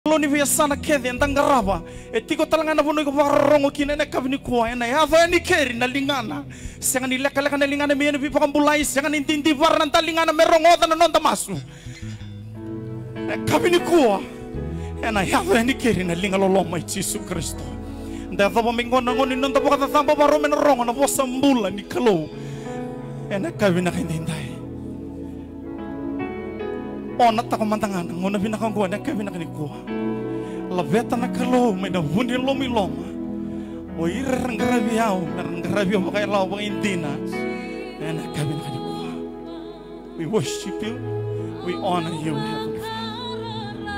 Loni via sana kede ndangaraba etiko talangana bono ko rongo kinene kabini ko ena ya va ni keri na lingana senga ni leka leka na lingana me ni pa kambulai senga ni tindi varna talingana me rongo na non tamasu kabini ko ena ya va ni keri na lingalo lo mai Jesus Kristo nda va mingona ngoni non ta bokata tamba baro me rongo na vosa mbula ni kalo ena kabina kindindai ona ta komandangana ngona bina kangwa na kabina kanikuwa la veta na kalo me na vundi lomi loma o irangarabiao rangarabio kai lao ba indina na kabina kanikuwa. We worship you, we honor you, Heavenly Father.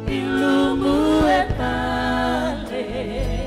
Ilumu etale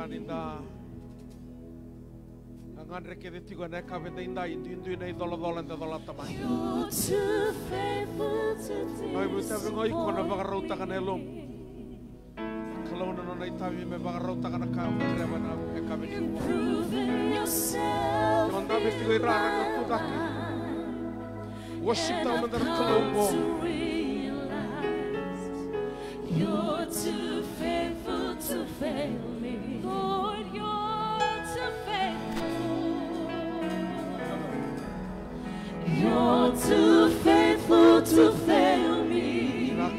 ninda ngandre ke de tigo na ka venda inda indu nei dola tamai. You're too faithful to Ai buta vengo iko na bagarauta kana elom. Kalau na na itawi me bagarauta kana ka reba na e ka veni. proving yourself. Onda be tigo irara no tudaki. Worship ta mandar kalombo. You're too faithful to fail me. Lord, you're too faithful. You're too faithful to fail me. You're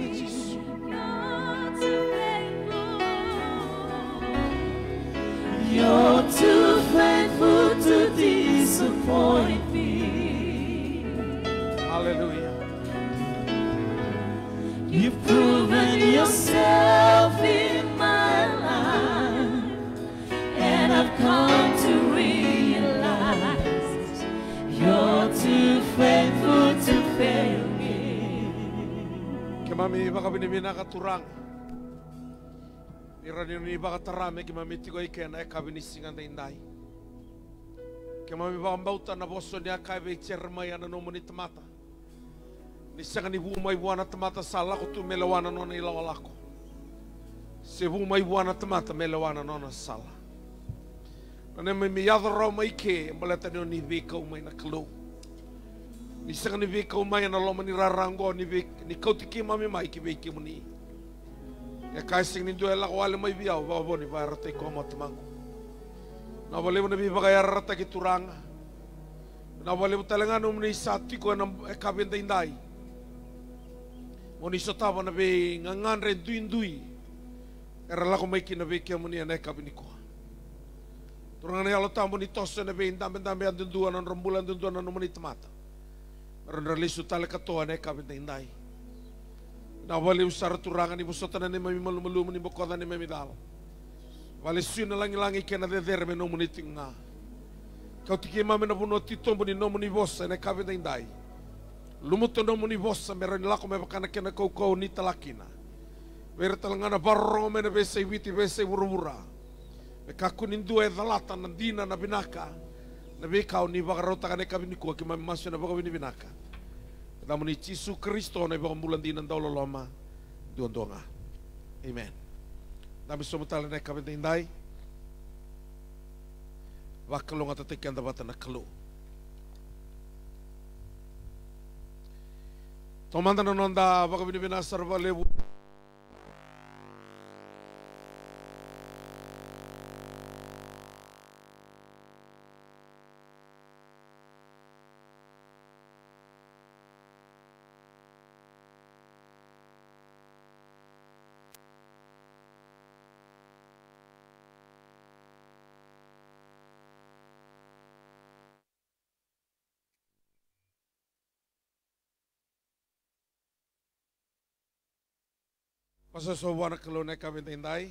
too faithful. You're too faithful to disappoint me. Hallelujah. You've proven yourself in my life, and I've come to realize you're too faithful to fail me. Kemami baka binibina ka turang. Irani ni baka tarame kemami tigo ikena e ka binisingan da indai. Kemami baka mbauta na boso ni akai be chermai ana no moni tamata. Ni sanga ni bumai buana tamata sala ko tu melawana nona ilawalako. Se bumai buana tamata melawana nona sala. Nane me yadro mai ke balata no ni veka umai na klo. Ni sanga ni veka umai na loma ni rarango ni vek ni kautiki mami mai ki veki muni. Ya kai sing ni duela wale mai biau ba boni ba rate ko matmangu. Na wale na bi ba ya rata ki turanga. Na wale talangano mni sati ko na e kabenda indai. Moni sotava na be nganganre duindui. Era lako mai ki na be kia muni ana e kabini koa. Turanga ni alo tambo ni tosa na be indambe andundua na rombula andundua na nomani tamata. Marana lisu tale katoa na e kabenda indai. Na wale usara turanga ni busotana ni mami malumalumu ni bokoda ni mami dala. Wale suna langi-langi kia na dedere me nomani tinga. Kau tiki mami na puno titombo ni nomani bosa na e kabenda indai. Lumuto no muni vossa mera ni lako me bakana kena kau ni talakina. Vera talangana barro me na bese witi bese wura. Me kaku nindu e dhalata na dina na binaka. Na bekau ni bagarota kane kabini kua ki mami masu na baka bini binaka. Namu ni Yesu Kristo na baka mulan dina ndaulo loma duandonga. Amen. Nami somutala na kabini indai. Wakalonga tateke anda bata na kalu. Tomanda na nonda baka binibina sarva lebu. Pasal so wana kalone kabin tindai.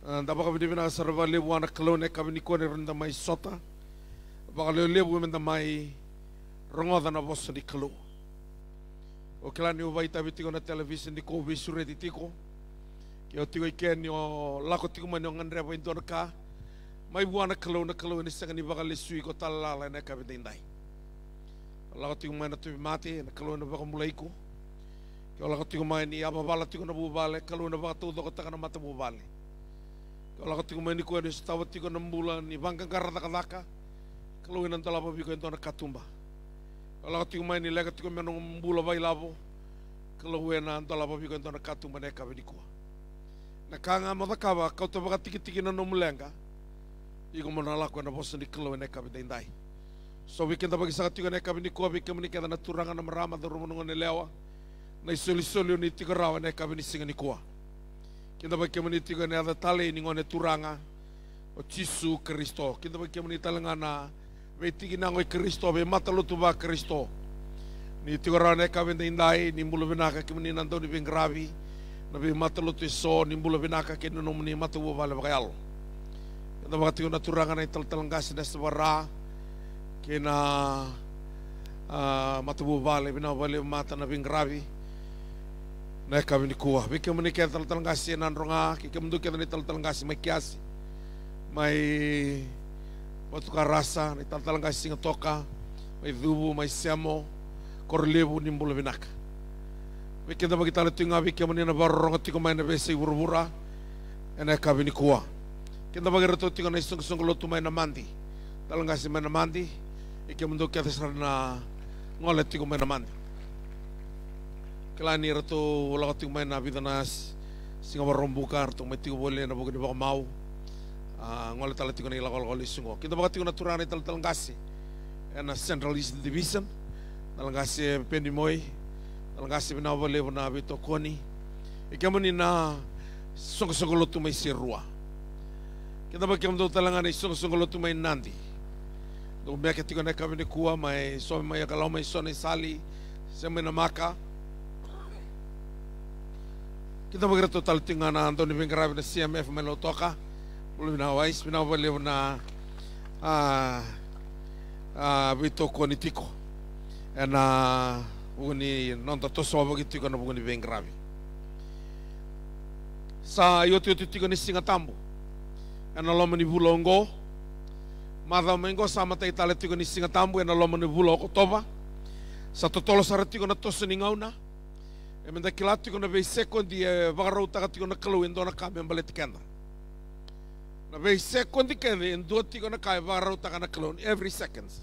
Daba kabin bina sarva lebu wana kalone kabin ikone ronda mai sota. Baka lebu menda mai rongoda na bosa di kalu. O kila ni ubai tabi tiko na television di ko visure di tiko. Kio tiko iken yo lako tiko mani o ngandre pa indona ka. Mai wana kalu na kalu ni sanga ni baka lesui ko talala na kabin tindai. Lako tiko mani na tubi mati na kalu na baka mulai ko. Kau lakukan tiga main ni apa bala tiga na bubale kalau na baka tu dokter kana mata bubale. Kau lakukan tiga main ni kau ni setawa tiga 6 bulan ni bangkang karata kadaka kalau ina ntala pabi kau entona katumba. Kau lakukan tiga main ni lega tiga menong bula bai labo kalau ina ntala pabi kau entona katumba neka bedi kau. Nakanga mata kawa kau tu baka tiki na nomulenga. Iko mana lakukan na bosan di kalau neka bedi indai. So weekend bagi sakat tiga neka bedi kau weekend ni kita na turangan na marama da rumunungan ni lewa. Na isoli ni tiga rawa na kabini singa ni kuah. Kita bagi kemani tiga ni ada tali ni ngone turanga o Yesu Kristo. Kita bagi kemani talangana be tigi na ngoi Kristo be mata lu tuba Kristo. Ni tiga rawa na kabini indai ni mulu binaka kemani nanto ni bengravi na be mata lu tu so ni mulu binaka kena nomuni mata bu bale bakayal. Kita bagi tiga na turanga na talangasi na sebara kena mata bu bale bina bale mata na bengravi. Na kami ni kuah, bika meni kita talangasi nanronga, kita mendu kita ni talangasi makiasi. mai watuka rasa ni tatalanga singa toka mai dhubu mai siamo korlebu ni mbula vinaka wiki da bagi tala tunga wiki manina baronga tiko mai na bese urubura ena kabini kuwa kinda bagi rato tiko na isung lotu mai na mandi talanga si mai na mandi ike mundo kia na ngole tiko mai na mandi kala ni rato wala tiko mai na bidanas singa barombuka rato mai tiko boleh na bagi baka mau ngole tala tiko na ilakol isungo kinda bagi tiko na turani talanga si ena Central East Division talangasi pendimoi talangasi bina wale bina bito koni ikamani na songolotu mai sirua kita bakam do talangani songolotu mai nandi do meka tiko na kabine kuwa mai so mai kalau mai sone sali semena maka kita bagreto tal tingana Antoni Bengravi na CMF melo toka bina wais bina wale bina bito koni tiko ena uni nonta toso begitu kan buguni Bengravi sa yotu tiko ni singa tambu ena lomani bulongo madha mengo sama tai tale tiko ni singa tambu ena lomani buloko toba sa totolo sara tiko na toso ni ngauna emenda kilatu tiko na be sekondi vagarau taga tiko na kalu endona ka membale tikenda na be sekondi kende endo tiko na ka vagarau taga na kalu every seconds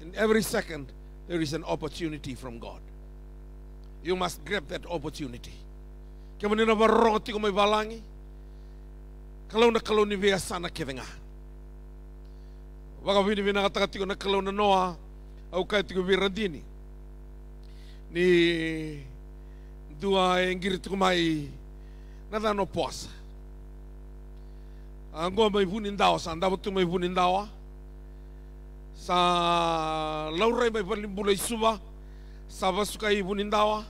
in every second there is an opportunity from God. You must grab that opportunity. Kemana na barong tiko may balangi, kalau ni via sana kedenga. Waka vini vina kata tiko na kalau na noa, au kai tiko viradini. Ni dua engiri tiko mai nada no poasa. Anggo may bunindawa, sanda betul may bunindawa. Sa laurai mai palimbulai suba sa suka ibu nindawa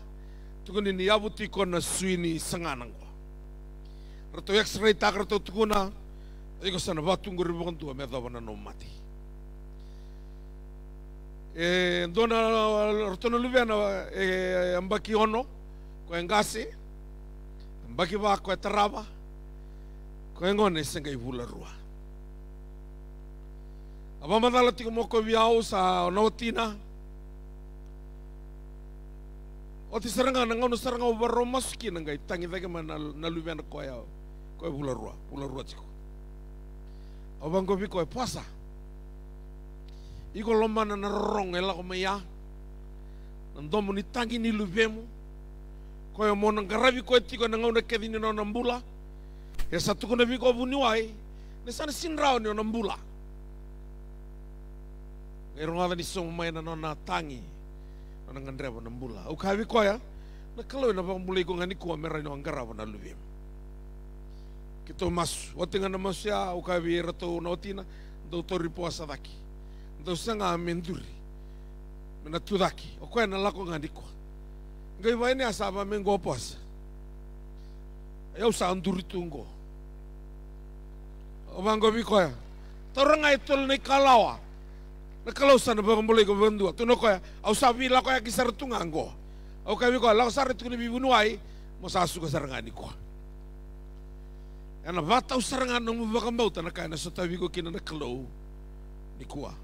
tukuni ni abu tiko na suini sanganangwa rato x-ray tak rato tukuna iko sana batungu ribukan tua medha wana no mati dona rato na lubiana ambaki ono ko engasi ambaki ba ko taraba ko engone senga ibula rua Aba madala tiko moko viau sa nautina. Oti seranga nangono seranga ubaro masuki nangai tangi dage mana nalubian ko ya ko bula rua tiko. Aba ngobi ko puasa. Iko lomana na rong ela ko meya. Nandomo ni tangi ni lubemu. Ko ya mona ngarabi ko tiko nangono kedini no nambula. Ya satu ko nabi ko buniwai. Nesana sinrao ni nambula. Erongada ni song mai na nona tangi nona ngandreva na mbula o kavi koya na kalau na mbula ko ngani ko mera no angara na luvim kito mas watinga na masya o kavi rato na otina doutor riposa daki do sanga menduri mena tudaki o koya na lako ngani ko ngai vai ni asaba mengo pos eu sa anduri tungo o bango bi koya toranga itol ni kalawa na kalau sana bagang boleh ko bendua tu no ko au sabi la ko ya kisar tungango au kabi ko la sar tu ni bibunuai mo sasu ko sarangani ko ana bata usarangan no bagang bauta na kana so tabi ko kina na kalau ni kuwa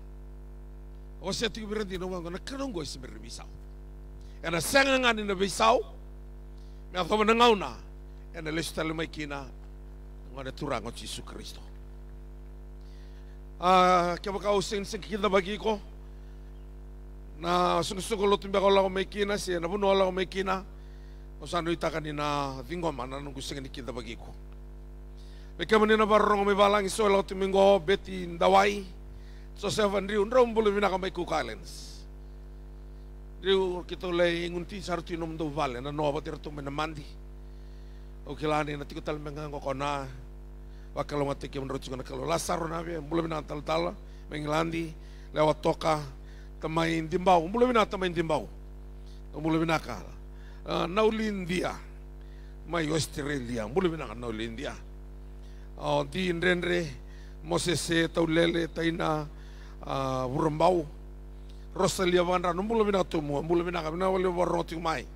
o se tu birandi no wango na kanongo isi berbisau ana sangangan na bisau me ko na ngauna ana lestal mai kina ngada turango Yesus Kristo kaya kau sing kita bagi ko na sungguh tumbe ko la ko mekina si na buno la ko mekina o sano itakan ina dingoma na nung sing kita bagi ko beka menina barong me balang so la tumingo beti ndawai so seven riu ndrom bulu bina ka mai ku kalens riu kita le ngunti sartu nom do vale na no batir tu menamandi o kilani na tikutal mengango kona wakalo mati ke menurut juga kalau lasar nabi belum bina tal mengilandi lewat toka temain timbau belum bina temain timbau belum bina kal naulindia mai Australia belum bina naulindia di Indrenre Moses taulele taina burambau Rosalia vanra belum bina tumu belum bina kabina wale waroti mai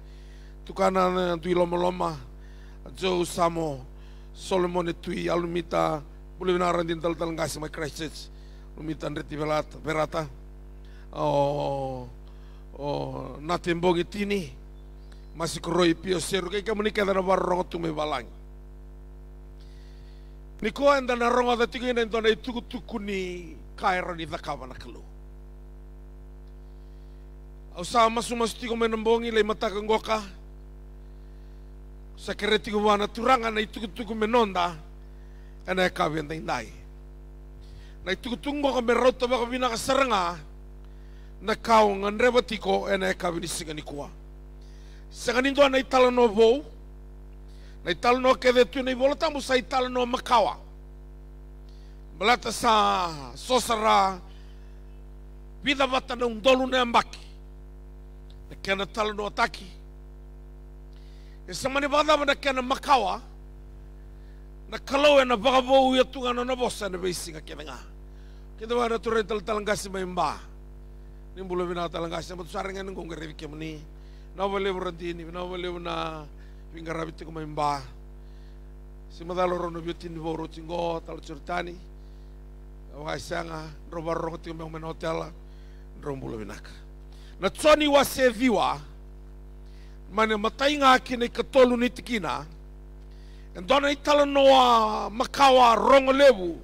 tukana tu loma jo samo Solomon tui alumita Boleh benaran din tal-tal ngasih mai Christchurch. Lumitan reti berata. Oh natembongi tini. Masih koroi pio seru kai ka menikah dana barong tu me balang. Niko anda na rongo da tigo ina ndona ituku ni kaira ni thakava na kalu. Au sa masu tigo menembongi le mataka ngoka. Sa kere tigo wana turanga na ituku menonda. Ana kavi anda indai. Na ituku ngoka merota baka bina ka saranga. Na kau nganreba tiko ana kavi ni singa ni kuwa. Sanga nindo na itala no vou. Na itala no kede tu na ibola tamu sa itala no makawa. Malata sa sosara vida bata na dolu na ambaki. Na kena tala no ataki. E sa mani bada na kena makawa. Na kalau na bagabo ya tunga na bosa na beisinga kena nga. Kita wala tu rental talangasi mai mba. Ni bulu bina talangasi ma tu saringa ngong revi kemni. Na wale berantini, na wale na pinggarabi ko mai mba. Si madalo rono biutin boro tingo tal certani. Wahai sanga robar ro ti me hotel rombulo binaka. Na tsoni wa se viwa. Mane matai nga kine katolu ni tikina. Ndona itala noa makawa rongo lebu.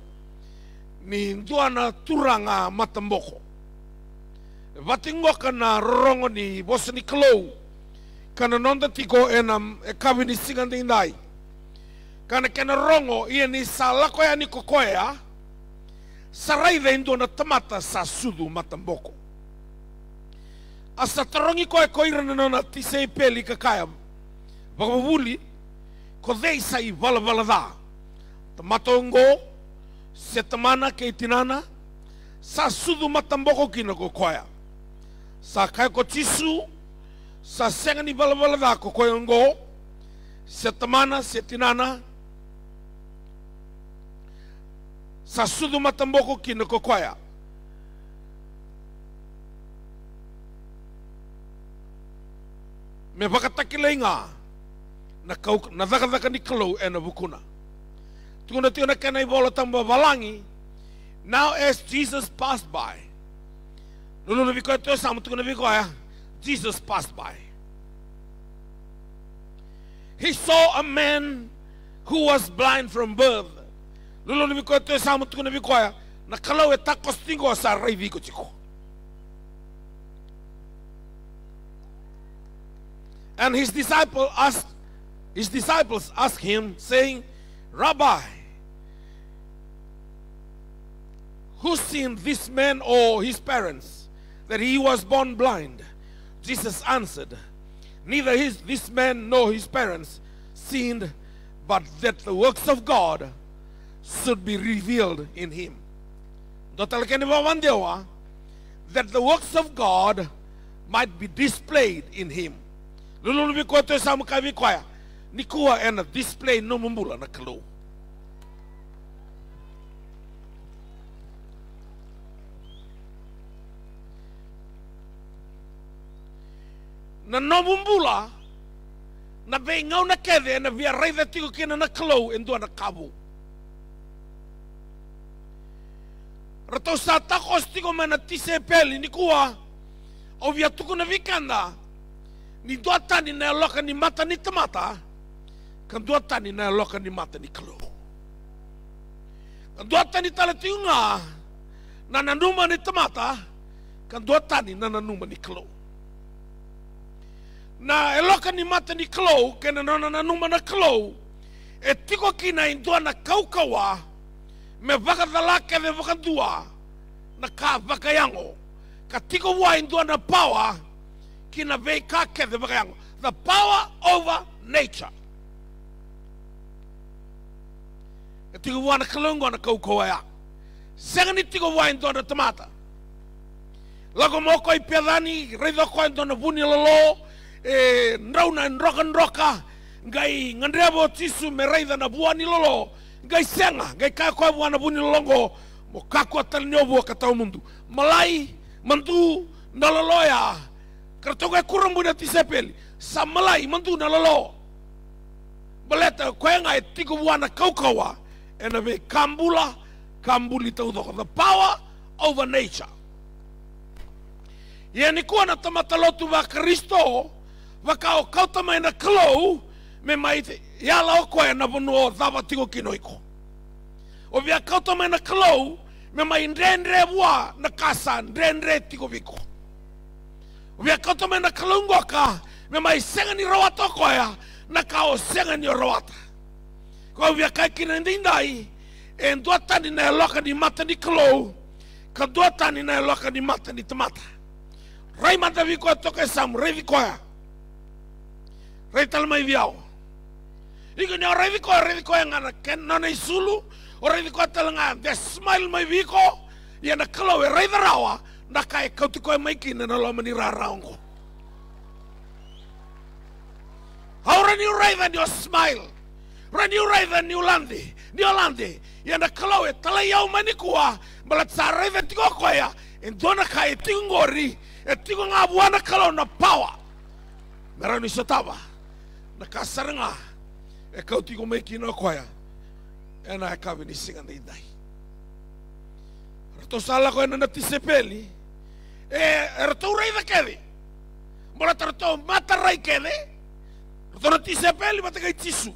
Ni nduana turanga matamboko. Vatingo kana rongo ni bosa ni kalou. Kana nonda tiko enam e kawi ni singanda indai. Kana kena rongo ia ni salako ya ni kokoea. Sarai vendo na tamata sa sudu matamboko. Asa tarongi koe koira na nona tisei peli kakaya. Bakabuli ko dei sai vala da. Tamatongo se tamana ke itinana sa sudu matamboko kina kokoea. Sa kai ko tisu sa senga ni vala da kokoea ngo se tamana se tinana sa sudu matamboko kina kokoea. Me whakatakile ngā na dhaka ni kalau e na bukuna. Tukuna tiona kena I bola tamba balangi. Now as Jesus passed by. Lulu na vikoe teo samu tukuna vikoe. Jesus passed by. He saw a man who was blind from birth. Lulu na vikoe teo samu tukuna vikoe. Na kalau e takos tingo sa rai viko tiko. And his disciples asked him, saying, Rabbi, who sinned, this man or his parents, that he was born blind? Jesus answered, neither this man nor his parents sinned, but that the works of God should be revealed in him. That the works of God might be displayed in him. Lulu bi ko to samu ka bi kwaya ni kuwa ena display no mumbula na kalo na no mumbula na be ngau na kede na via rei da tiko kina na kalo endo na kabu rato sa ta kostiko mana tise peli ni kuwa o via tuku na vikanda ni dua tani na loka ni mata ni tamata, kan dua tani na loka ni mata ni kalo. Kan dua tani tala tiunga na nanuma ni tamata, kan dua tani na nanuma ni kalo. Na loka ni mata ni kalo, kena na nanuma na kalo, e tiko kina indua na kaukawa, me vaka dalake me vaka dua, na ka vaka yango, ka tiko wa indua na power, kina vei kake de bagayang, the power over nature. E tigo wana kalungo na kaukoa ya. Senga ni tigo wa indo na tamata. Lago moko I pedani, reido ko indo na vuni lolo, nrauna nroka, ngai ngandrebo tisu me reida na buani lolo, ngai senga, ngai kako buana vuni lolongo, mo kako atalnyobu katau mundu. Malai, mandu, naloloya, Kartoga kurang budak tisepeli, samalai mantu nalalo. Beleta koe ngai tigo wana kaukawa, e na me kambula, kambuli tau doko. The power over nature. Ia ni kua na tamata lotu wa Kristo, waka o kauta mai na kalou, me mai te iala o koe na vunu o dhawa tiko kinoiko. O via kauta mai na kalou, me mai ndrendre wua na kasa, ndrendre tiko viko. O via kauta mai na kalou ngoka, me mai senga ni rawata o koea, na kao senga ni o rawata. Kwa via kai kina ndindai, e ndua tani na eloka ni mata ni kalou, ka ndua tani na eloka ni mata ni tamata. Rai mata viko toka samu, rai vikoya. Rai talamai viao. Iko ni o rai vikoya ngana ken nana isulu, o rai vikoya talanga, de smile mai viko, ia na kalau e rai dharawa, na kai kautikoe mai kina na loma ni raraongo. Haura ni rai dha ni o smile, rai ni rai dha ni ulande, ia na kalau e tala iau manikua, malat sa rai dha tiko koea, en dona kai tiko ngori, e tiko ngā buana kalau na power. Mera ni satawa, na kasaranga, e kau tiko mai kina koea, e na e kawe ni singa na indai. Rato sala koe na tisepeli, e rato rei da kede, mora rato mata rai kede, rato na tisepeli mata kai tisu,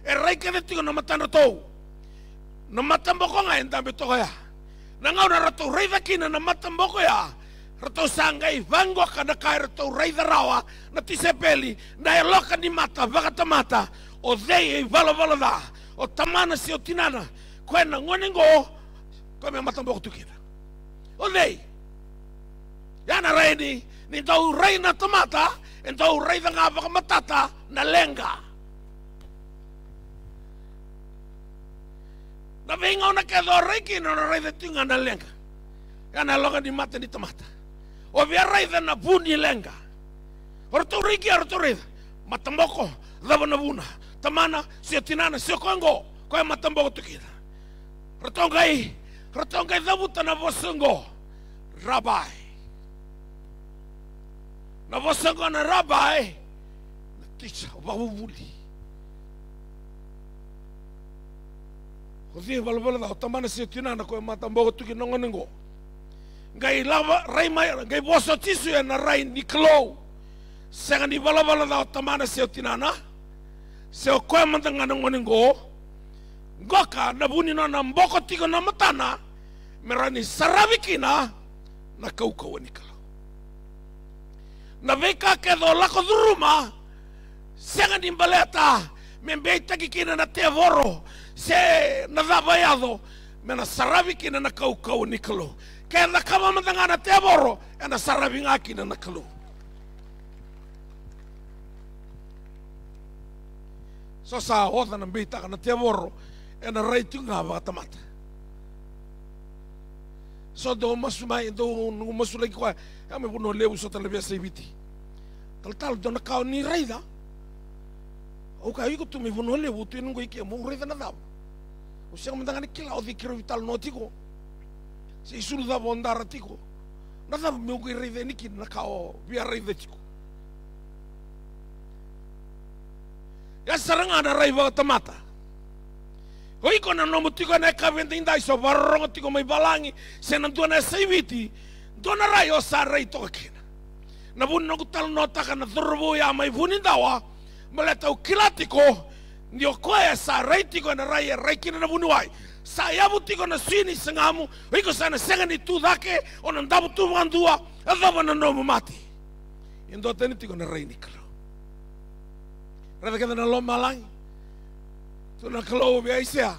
e rai kede tiko na mata rato, na mata mboko nga endambe toko ya, na ngau na rato rei da kina na mata mboko ya, rato sangai vango kana kai rato rei da rawa, na tisepeli, na e loka ni mata, vakata mata, o dhei e vala da, o tamana si o tinana, koe na ngonengo, koe me mata mboko tukira. O dhei, yana rei ni tau rei na tamata, en tau rei da ngā wakamatata na lenga. Na venga ona kedo rei kina na rei da tunga na lenga. Yana loka ni mata ni tamata. O via rei da na buni lenga. Orto rei kia orto rei da. Matamboko, dhava na buna. Tamana, sio tinana, sio kongo. Koe matamboko tukira. Ratongai dhavuta na vosungo. Rabai. Na vosungo na rabai. Na teacher, wawuvuli. Kodhi valvala da, tamana sio tinana koe matamboko tukira nongonengo. Ngai lava, rai mai, ngai voso tisu ya na rai ni klou. Senga ni vala da, tamana sio tinana. Seo koe mantanga nongonengo. Ngoka na buni na mboko tiko na matana, merani saravikina na kaukau ni kalau. Na veka kedo lako dhuruma, senga ni mbaleta, membeita kikina na te voro, se na dhabayado, mena saravikina na kaukau ni kalau. Kaya na kama mantanga na te voro, na saravingakina na kalau. So sa hoda na mbeita na te voro, e na rai tunga wakatamata. So do masumai, do masulai kwa, e me puno leu so talabia saibiti. Tal do na kao ni rai da. O ka iko tu me puno leu, tu nungo iki, mo rai da na dao. O siya mandanga ni kila o di kiro vital no tiko. Se isuru da bondara tiko. Na da me uko i rai da niki na kao via rai da tiko. Ya saranga na rai wakatamata. Hoi kona nomu tiko na kawente indai so varongo tiko mai balangi se na tuana saiviti dona rai o sa rai toka kena. Na vuni no kutalo no taka na dhorobo ya mai vuni dawa maleta o kilatiko ni o koe sa rai tiko na rai e rai kina na vuni wai. Sa yabu tiko na suini sengamu hoi ko sa na senga ni tu dhake o na ndabu tu mwandua a dhaba na nomu mati. Indo teni tiko na rai nikalo. Rada kenda na lo malangi. So na kalau biasa isya,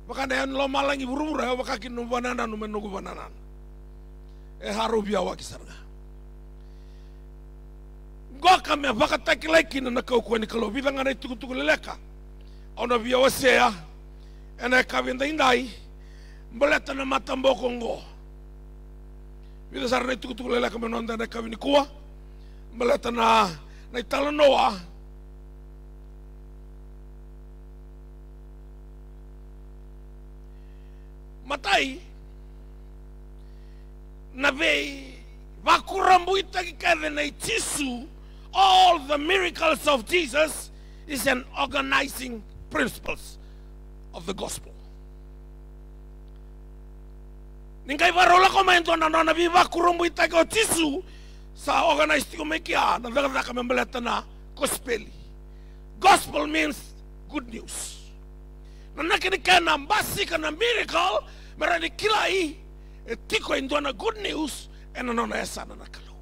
maka na yan lo malangi buru-buru, maka kinu banana numenugu banana. Haru biawa kisarga. Gua kami baka takilaki na nakau kuani kalau bilang ana tuku-tuku leleka. Ona biawa seya, ena kawinda indai, mbeleta na matambo kongo. Bila sarana tuku-tuku leleka menonda na kawini kuwa, mbeleta na italanoa. Matai na vei vakurambuita kikade na itisu all the miracles of Jesus is an organizing principles of the gospel. Ningai varola ko main tona na viva kurumbu ita ko tisu sa organized ko mekia na daga ka membeleta na gospel. Gospel means good news. Na nakini kana mbasi kana miracle merani kilai tiko indona good news ena nona esana nakalo.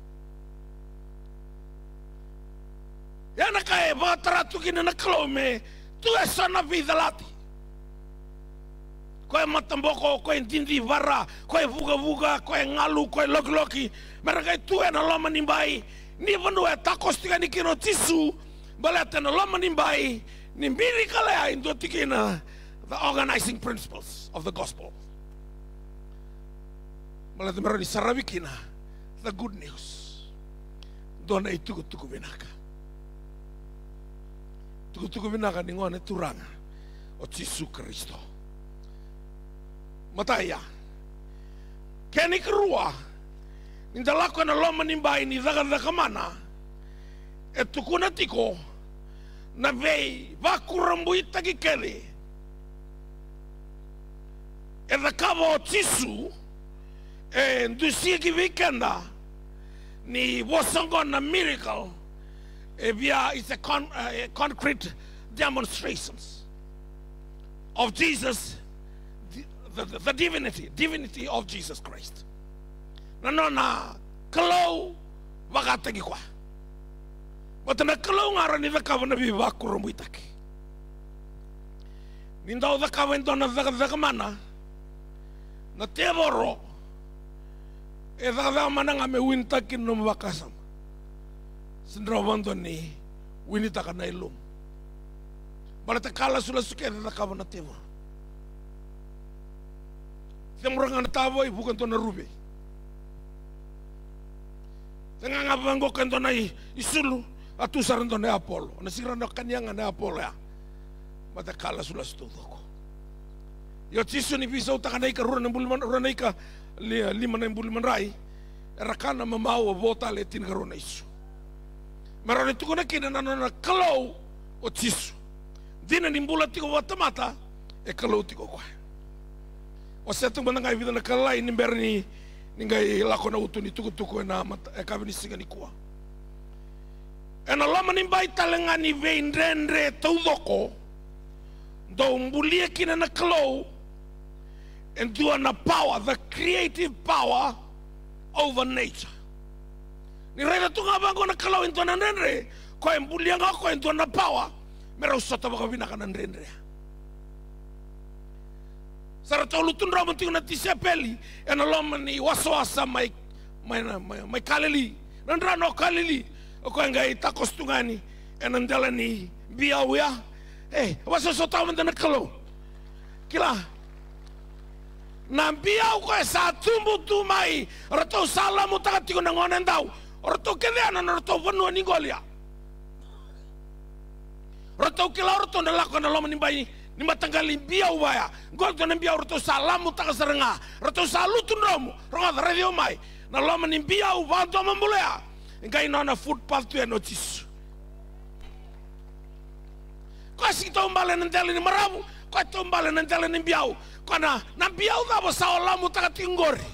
Yana kae vatara tukina nakalo me tu esana vidalati. Koe matamboko, koe tindi vara, koe vuga-vuga, koe ngalu, koe loki-loki. Mereka itu ena loma nimbai. Ni vanu e takos tika ni kino tisu. Balata na loma nimbai. Ni mbiri kalea indo tikina the organizing principles of the gospel. Balata merani sarawikina the good news. Dona ituku-tuku binaka. Tuku-tuku binaka ni ngone turanga o Jesu Kristo. Mataya. Keni kerua. Nindalako na loma nimbai ni daga mana. E tukuna tiko. Na vei vakurambu itaki kele. E dakava o tisu. E ndusia ki weekenda. Ni wasongo na miracle. E via it's a concrete demonstrations of Jesus. The divinity of Jesus Christ. Na kalau wakatagi kwa. But na kalau ngara ni dakawa na biwa kurumu itaki. Nindao dakawa indona daka mana. Na teboro. E daka mana ngame wintaki no wakasam. Sindra wando ni winitaka na ilum. Balata kala sula suke dakawa na teboro. Orang ang tawai bukan to na rubi. Tengah ngabanggo kan to na isulu atusaran to na Apollo. Nasiran na kanyang na Apollo ya. Matakala sulas tudoko. Yo tisu ni bisa utakanay ka ruran ng bulman ruranay ka lima na bulman rai. Erakana mamawa vota letin ka ruran isu. Meron ito ko na kinanano na kalaw o tisu. Di na nimbulat tiko watamata e kalaw tiko kwa. O setu manangai vida na kalai ni berni ningai lako na utu ni tuku na kabini singa ni kuwa. Ena lama ni bai talenga ni veindrendre taudoko do umbulia kina na kalo and do na power, the creative power over nature. Ni reina tunga bango na kalo into na nendre ko umbulia nga ko into na power mera usota baka vinaka na nendre. Sarata ulutun raman tiyo na tisepeli ena loma ni wasawasa may kalili nandrano kalili o ko nga itakos tungani ena ndala ni biawya wasasota man na kalo kila na biaw ko sa tumbu tumai rato salamu takatiyo na ngonen daw rato keleana na rato vanu ni golia rato kila rato na lako na loma ni bayi ni matanggali biau baya gol to nem biau roto salamu taka serenga roto salutun romo ronga radio mai na loma ni biau vanto mambulea ngai nona footpath tu notice ko si to mbale nandele ni marabu ko to mbale nandele ni biau ko na biau da bo salamu taka tingori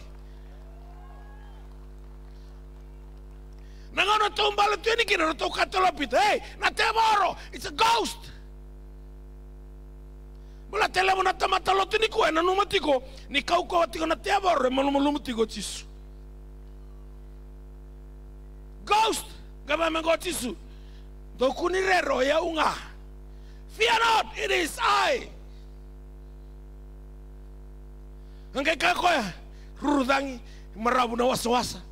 na ngono to mbale tu ni kina roto katolopit na teboro it's a ghost. Mula tele mo na tamatalo tini ko na numatiko ni kau ko tiko na tebor malumulum tiko tisu. Ghost gaba mengo tisu. Do kunirero ya unga. Fear not, it is I. Ngai kako ya rurudangi marabu na wasawasa.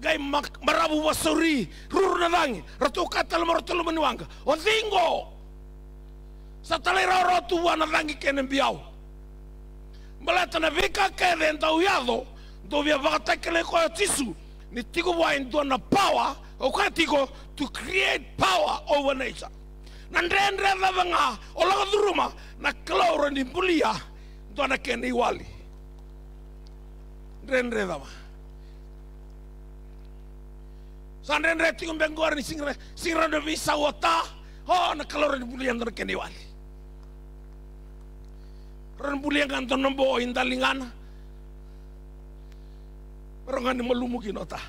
Ngai marabu wasori rurudangi ratu katal marotolo manuanga. Odingo. Sa talera rotu wana rangi kenen biau. Malata na vika kede enta uyado. Do via vakatakele ko tisu. Ni tigo wa endo na power. O ka tigo to create power over nature. Nandrendre vanga. Ola duruma na klauro ni bulia. Do na kene iwali. Ndrendre dama. Sa ndrendre tigo mbengor ni singra de visa wata. Oh na klauro ni bulia do na kene iwali. Ran bulian kan to nombo indalingana Marangani malumu kinota.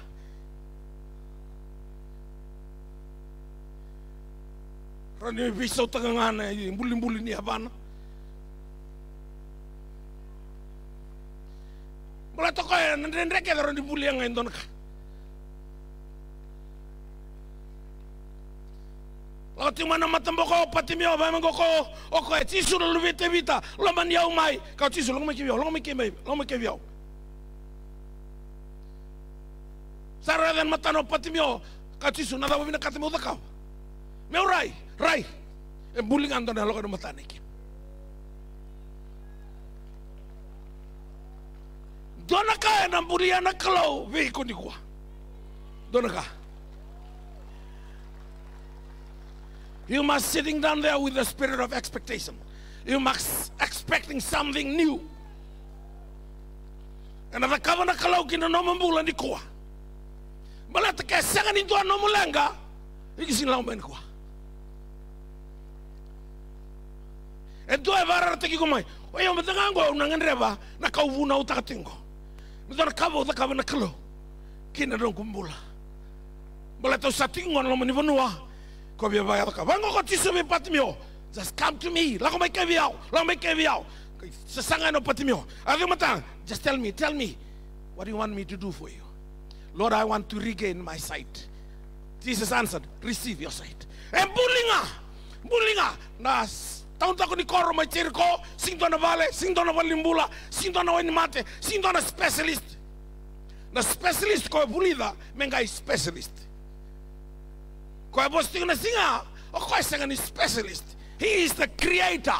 Rani visau tangangana mbuli ni Havana. Mula toko ya nendreke rani mbuli yang indonka. Lalu di mana matam boko patimio ba mengoko oko tisu lu vite vita lo man yau mai kau tisu lo mekivio Sara dan matano patimio kau tisu nada bina katimo da kau meu rai e bullying ando na lo ko matane ki dona ka na buliana kalo ve ko ni kwa dona ka. You must sitting down there with the spirit of expectation. You must expecting something new. And if the kavana kalau kina no mambula ni kwa. Bala te ka sanga ni to no mulanga. Ikisin lang ben kwa. E do e vara te ki komai. O yo mtanga ngo unangan reba na ka uvuna utakatingo. Mtana kavo ta kavana kalau. Kina no kumbula. Bala to satingo no mani vanua. Just come to me. Just tell me, what do you want me to do for you? Lord, I want to regain my sight. Jesus answered, receive your sight. And bulinga, na taon tako ni koro may cirko, sing to na vale, sing to na valimbula, sing to na wanimate, sing to na specialist. Na specialist ko bulida, mengay specialist. Kaya boss tingin na singa, o kaya singa ni specialist. He is the creator.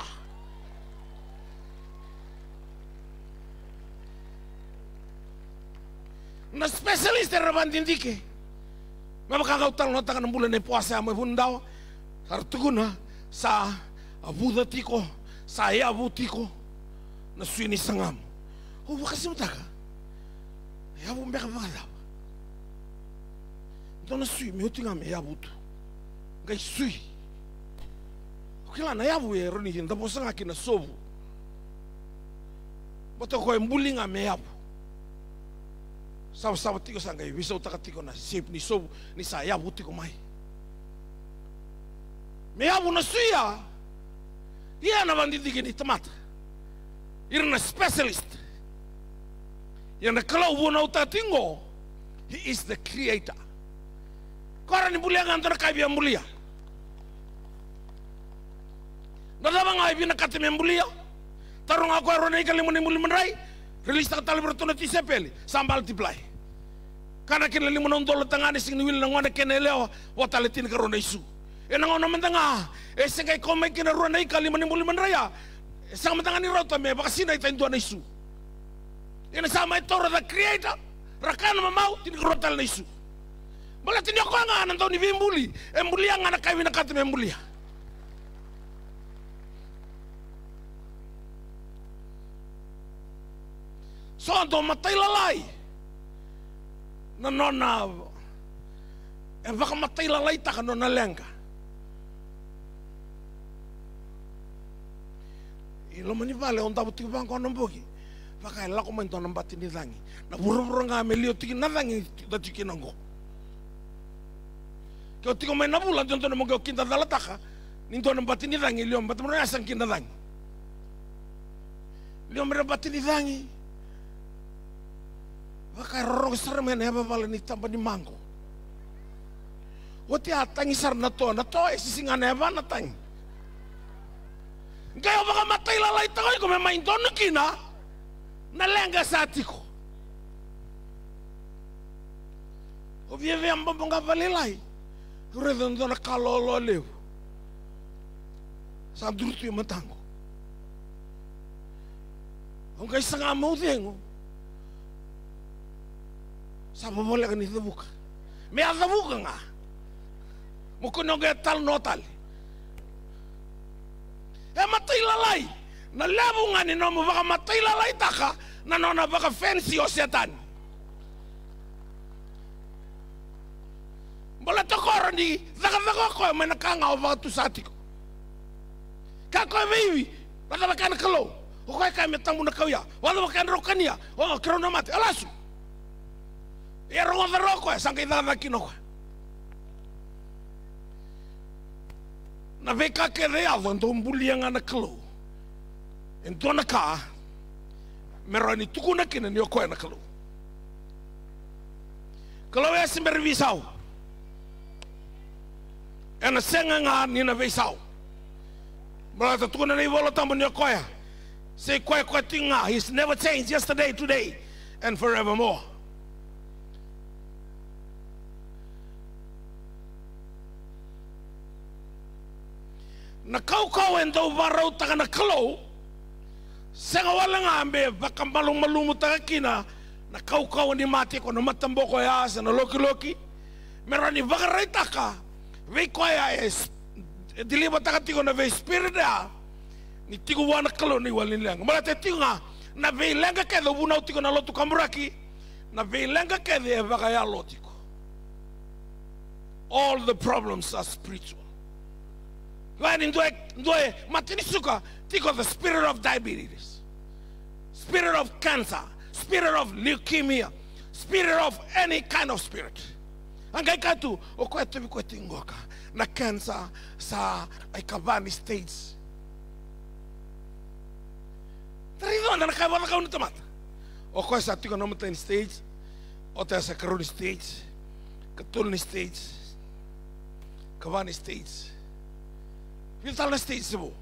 Na specialist na raban dindiki. Mabakakautang no tangan ng bulan na puasa mo bundaw. Sartuguna sa abuda tiko, sa ayabu tiko, na suini sangam. O bakasi mo taka? Ayabu mbeka bakadaw. Ito na sui, may utingam ayabu to. Gai sui. Kila na yabu e roni hin tapos nga kina sobu. Bato ko embuling a me yabu. Sawa tiko sa ngai wiso takatiko na sip ni sobu ni sa yabu tiko mai. Me yabu na suya. Ia na banditi ni tomata. Ira na specialist. Ia na kalau buona utatingo. He is the creator. Kora ni bulia ngantor kaibia mulia. Nadabang ay binakati membulia. Tarong ako ay ronay kalimuni muli manray. Release ta tali bertono ti sepeli. Sambal multiply. Kana kin limunon dolo tangani sing niwil na ngwana keneleo. Watalitin ka ronay su. E nang ono mendanga. E singay komay kina ronay kalimuni muli manraya. E sang mendangani rota me. Baka sinay tayo doon na isu. E nasama ito the creator. Rakana mamau. Tinigrotal na isu. Bala tinyo ko nga nandaw ni Bimbuli. Embulia nga na kayo binakati membulia. So ando matay lalay. Nanona. E baka matay lalay ta ka nona lenga. Ilo manivale on tabu tiku bangko nombogi. Baka ela ko mento nambati ni dangi. Na buru-buru nga melio tiki na dangi da tiki nango. Kau tiko main nabula jonto na mo kinta dalataka. Ninto nambati ni dangi liom bat mo asang kinta dangi. Liom bati ni dangi. Baka rorong sarmen heba bala ni tamba ni mango. Wati atangi sar na to isisingan heba na tang. Kaya baka matay lalay takoy ko may maintono kina nalenga sa atiko. O vieve ang babanga valilay. Redondo na kalolo lew. Sa druto yung matango. Ang kaisa nga mo dengo. Sa babola ka ni tabuka. May atabuka nga. Mukunog e tal no tal. E matay lalay. Nalabo nga ni no mo baka matay lalay taka. Nanona baka fancy o setan. Bala to koro ni. Zaka ko may nakanga o baka tusati ko. Kako baby. Baka baka nakalo. O kaya kaya metang mo na kawya. Wala baka nrokanya. O karo na mati. Alasu. E rongo da roko e sanga idana kino koe. Na veka ke rea ndo mbulianga na kalo. Ento na ka merani tukuna kina ni koe na kalo. Kalau ya sember visau, ena senga nga ni na visau. Malata tu na ni volo tambo ni koya. Say koya koya tinga. He's never changed yesterday, today, and forevermore. Na kau endo varau taka na kalau. Senga wala nga ambe bakambalong malumu taka kina. Na kau ni mati ko na matamboko ya sa na loki merani vakarai taka vei koya diliba taka tiko na vei spirit ya ni tiko wana kalo ni walin lenga mala te tiko nga na vei lenga ke do bunau tiko na lotu kamuraki na vei lenga ke de vakaya lotiko. All the problems are spiritual. Wani ndoe matini suka tiko the spirit of diabetes, spirit of cancer, spirit of leukemia, spirit of any kind of spirit. Angai katu o kwetu bikwetu ngoka na cancer sa aikavani states. Tarido na nakabala ka unatamata. O kwe sa tiko na mutain stage, o te sa karuni stage, katulni stage, kavani stage. Vital na stage sebo.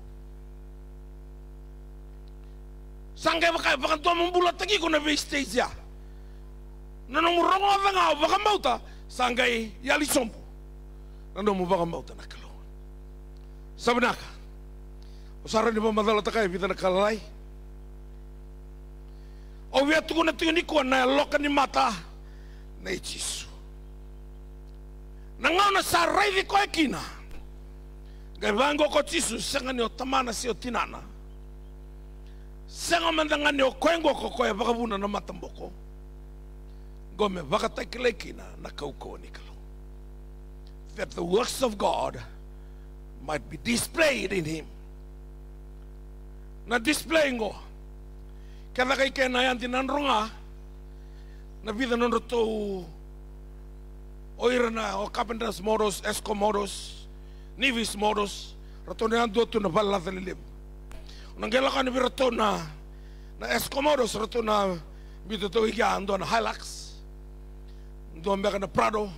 Sangay baka to mumbulat lagi ko na stage ya. Nanong rongo nga baka mauta sangay yali sompo. Nanong mo baka mauta nakalo. Sabi naka. Usara ni ba madala takay vida nakalalay. O wiya tuko na tingin ko na loka ni mata na ichisu. Nangaw na saray di ko ekina. Gay bango ko chisu sanga ni otamana si otinana. Senga mandangani o kwengo ko koe vakavuna na matamboko. Gome vakatakilekina na kauko ni kalo. That the works of God might be displayed in him. Na display ngo. Kada kay kena yan tinanronga. Na vida non roto oira na o carpenters modos, esco modos, nivis modos. Roto na ando tu na bala dalilib. Nanggela ka ni birato na Escomoros rato na bito to iga ando na Hilux ando mbeka na Prado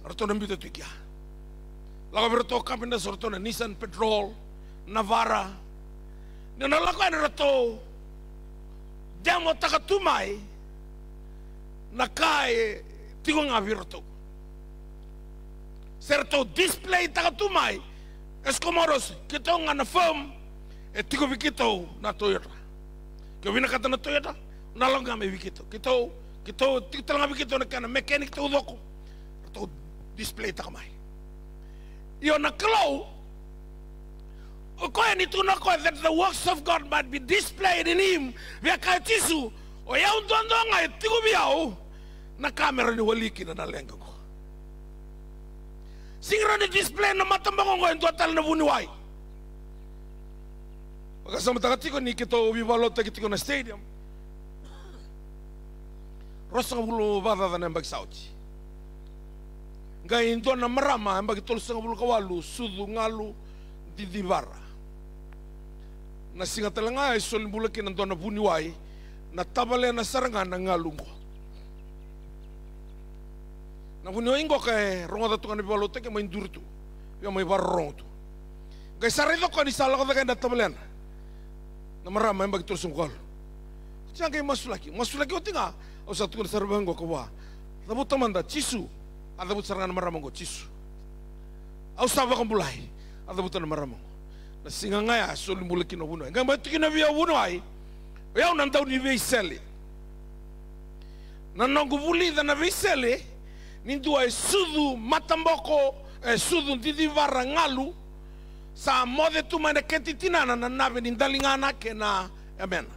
rato na bito to iga laga birato Campinas rato na Nissan Petrol Navara na nalaka na rato demo takatumay na kai tigo nga birato serto display takatumay Escomoros kito nga na firm e tiko vikito na Toyota. Kau vina kata na Toyota, nalonga me vikito. Kito tala nga vikito na kana mechanic to udoko. To display ta kamay. Iyo na kalaw. O koe ni tu na koe that the works of God might be displayed in him. Via kaya tisu. O yaw dondo nga e tiko biyaw. Na camera ni waliki na nalenga ko. Singra ni display na matambang ko yung total na buniway. Pagkasama takatiko ni kito ubibalot na kitiko na stadium. Rosa nga bulo bada na bagsauchi. Ngayon doon na marama, ang bagitol sa nga bulo kawalu, sudu ngalu, didibara. Nasinga talaga ay solimbulakin ng doon na buniway, na tabale na sarangan ng ngalong ko. Na buniway ko kay ronga dato nga nabibalot na kaya may indurito. Kaya may barong to. Kaya sarito ko ni sala ko na kaya natabale na. Na marama yung bagitol sa ngkol. Diyan kayo masulaki. Masulaki o tinga. O sa tukon sa rabang ko kawa. Tabot tamanda, chisu. Atabot sa rangan na maramang ko, chisu. Aw saba kang bulay. Atabot na maramang ko. Nasinga nga ya, solimbulakin na bunoy. Ngayon ba ito kinabiya bunoy? Ayaw nandaw ni Veiseli. Nananggubuli na Veiseli. Nindu ay sudu matamboko. Sudu didivara ngalu. Sa mode tu mana ketitinana na nabe nindalingana kena amen.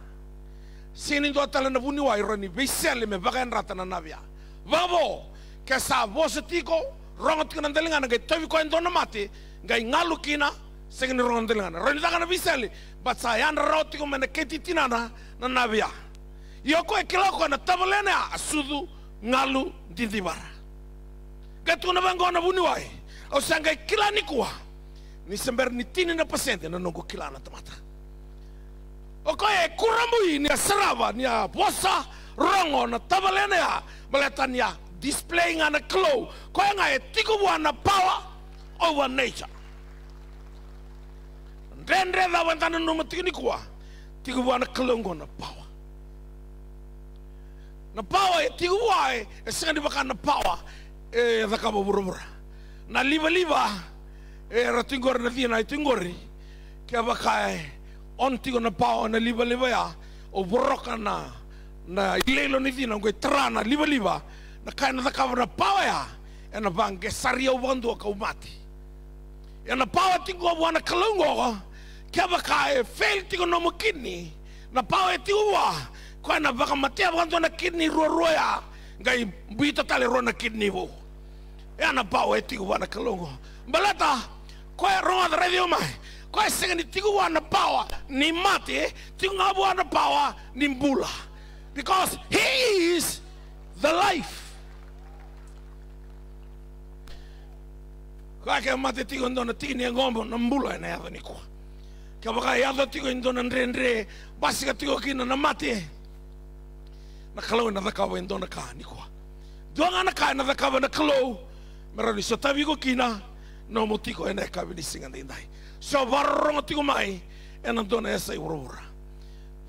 Sini do atala na buni wa ironi Veiseli me bagan rata na nabia. Vavo ke sa vosetiko rongot kana ndalingana ke tovi ko endo na mate ngai ngalu kina segni rongot ndalingana. Roni daga na Veiseli but sa yan rotiko mana ketitinana na nabia. Yoko e kilako na tabalena asudu ngalu dindibara. Gatu na bango na buniwai. Au sanga kila ni kuwa. Ni sember ni tini na pasente na nongo kila na tamata. Okoye kuramui ni asarava ni a bosa rongo na tabalene ya maleta ni a displaying on a clow. Koye nga e tiku wana power over nature. Rendre da wantana noma tiki ni kuwa. Tiku wana kalongo na power. Na power e tiku wae e sanga di baka na power e dhakaba burubura. Na liva e ratingori na dhia na itingori kia baka e on tigo na pao na liva ya o boroka na ilelo ni dhina ngoi trana liva na kai na dhakaba na pao ya e na bange saria ubandu wa kaumati e na pao tigo wa wana kalungo kia baka e fail tigo no mukini na pao e tigo wa kwa na baka matia ubandu na kidney ruo ya ngai buita tale ruo na kidney wo e na pao e tigo wa na kalungo balata kwa ronga da radio mai kwa senga ni tigu wana power ni mate tigu ngabu wana power ni mbula because he is the life kwa ke mate tigu ndona tini ngombo na mbula na yadha ni kwa kwa baka yadha tigu ndona ndre basi ka tigu kina na mate na kalau na dhakawa ndona ka ni kwa duanga na ka na dhakawa na kalau merani sotavi ko kina no motiko ena kabini singa ndai so varro tiko mai ena dona esa urura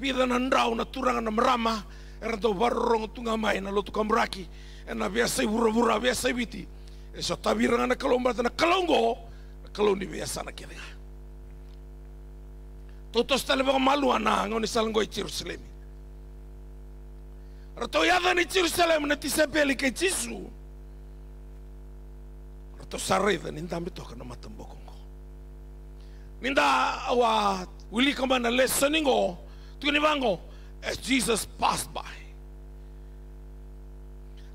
vida na ndrau na turanga na mrama era do varro tunga mai na lotu kambraki ena biasa urura biasa biti eso tabiranga na kalomba na kalongo kalondi biasa na kida totos tale ba malu ana ngoni salango i Jerusalem rato yada ni Jerusalem na tisapeli ke Jesu to sarreda ninda mitoka na matambokongo ninda awa wili kama na listeningo tukinivango as Jesus passed by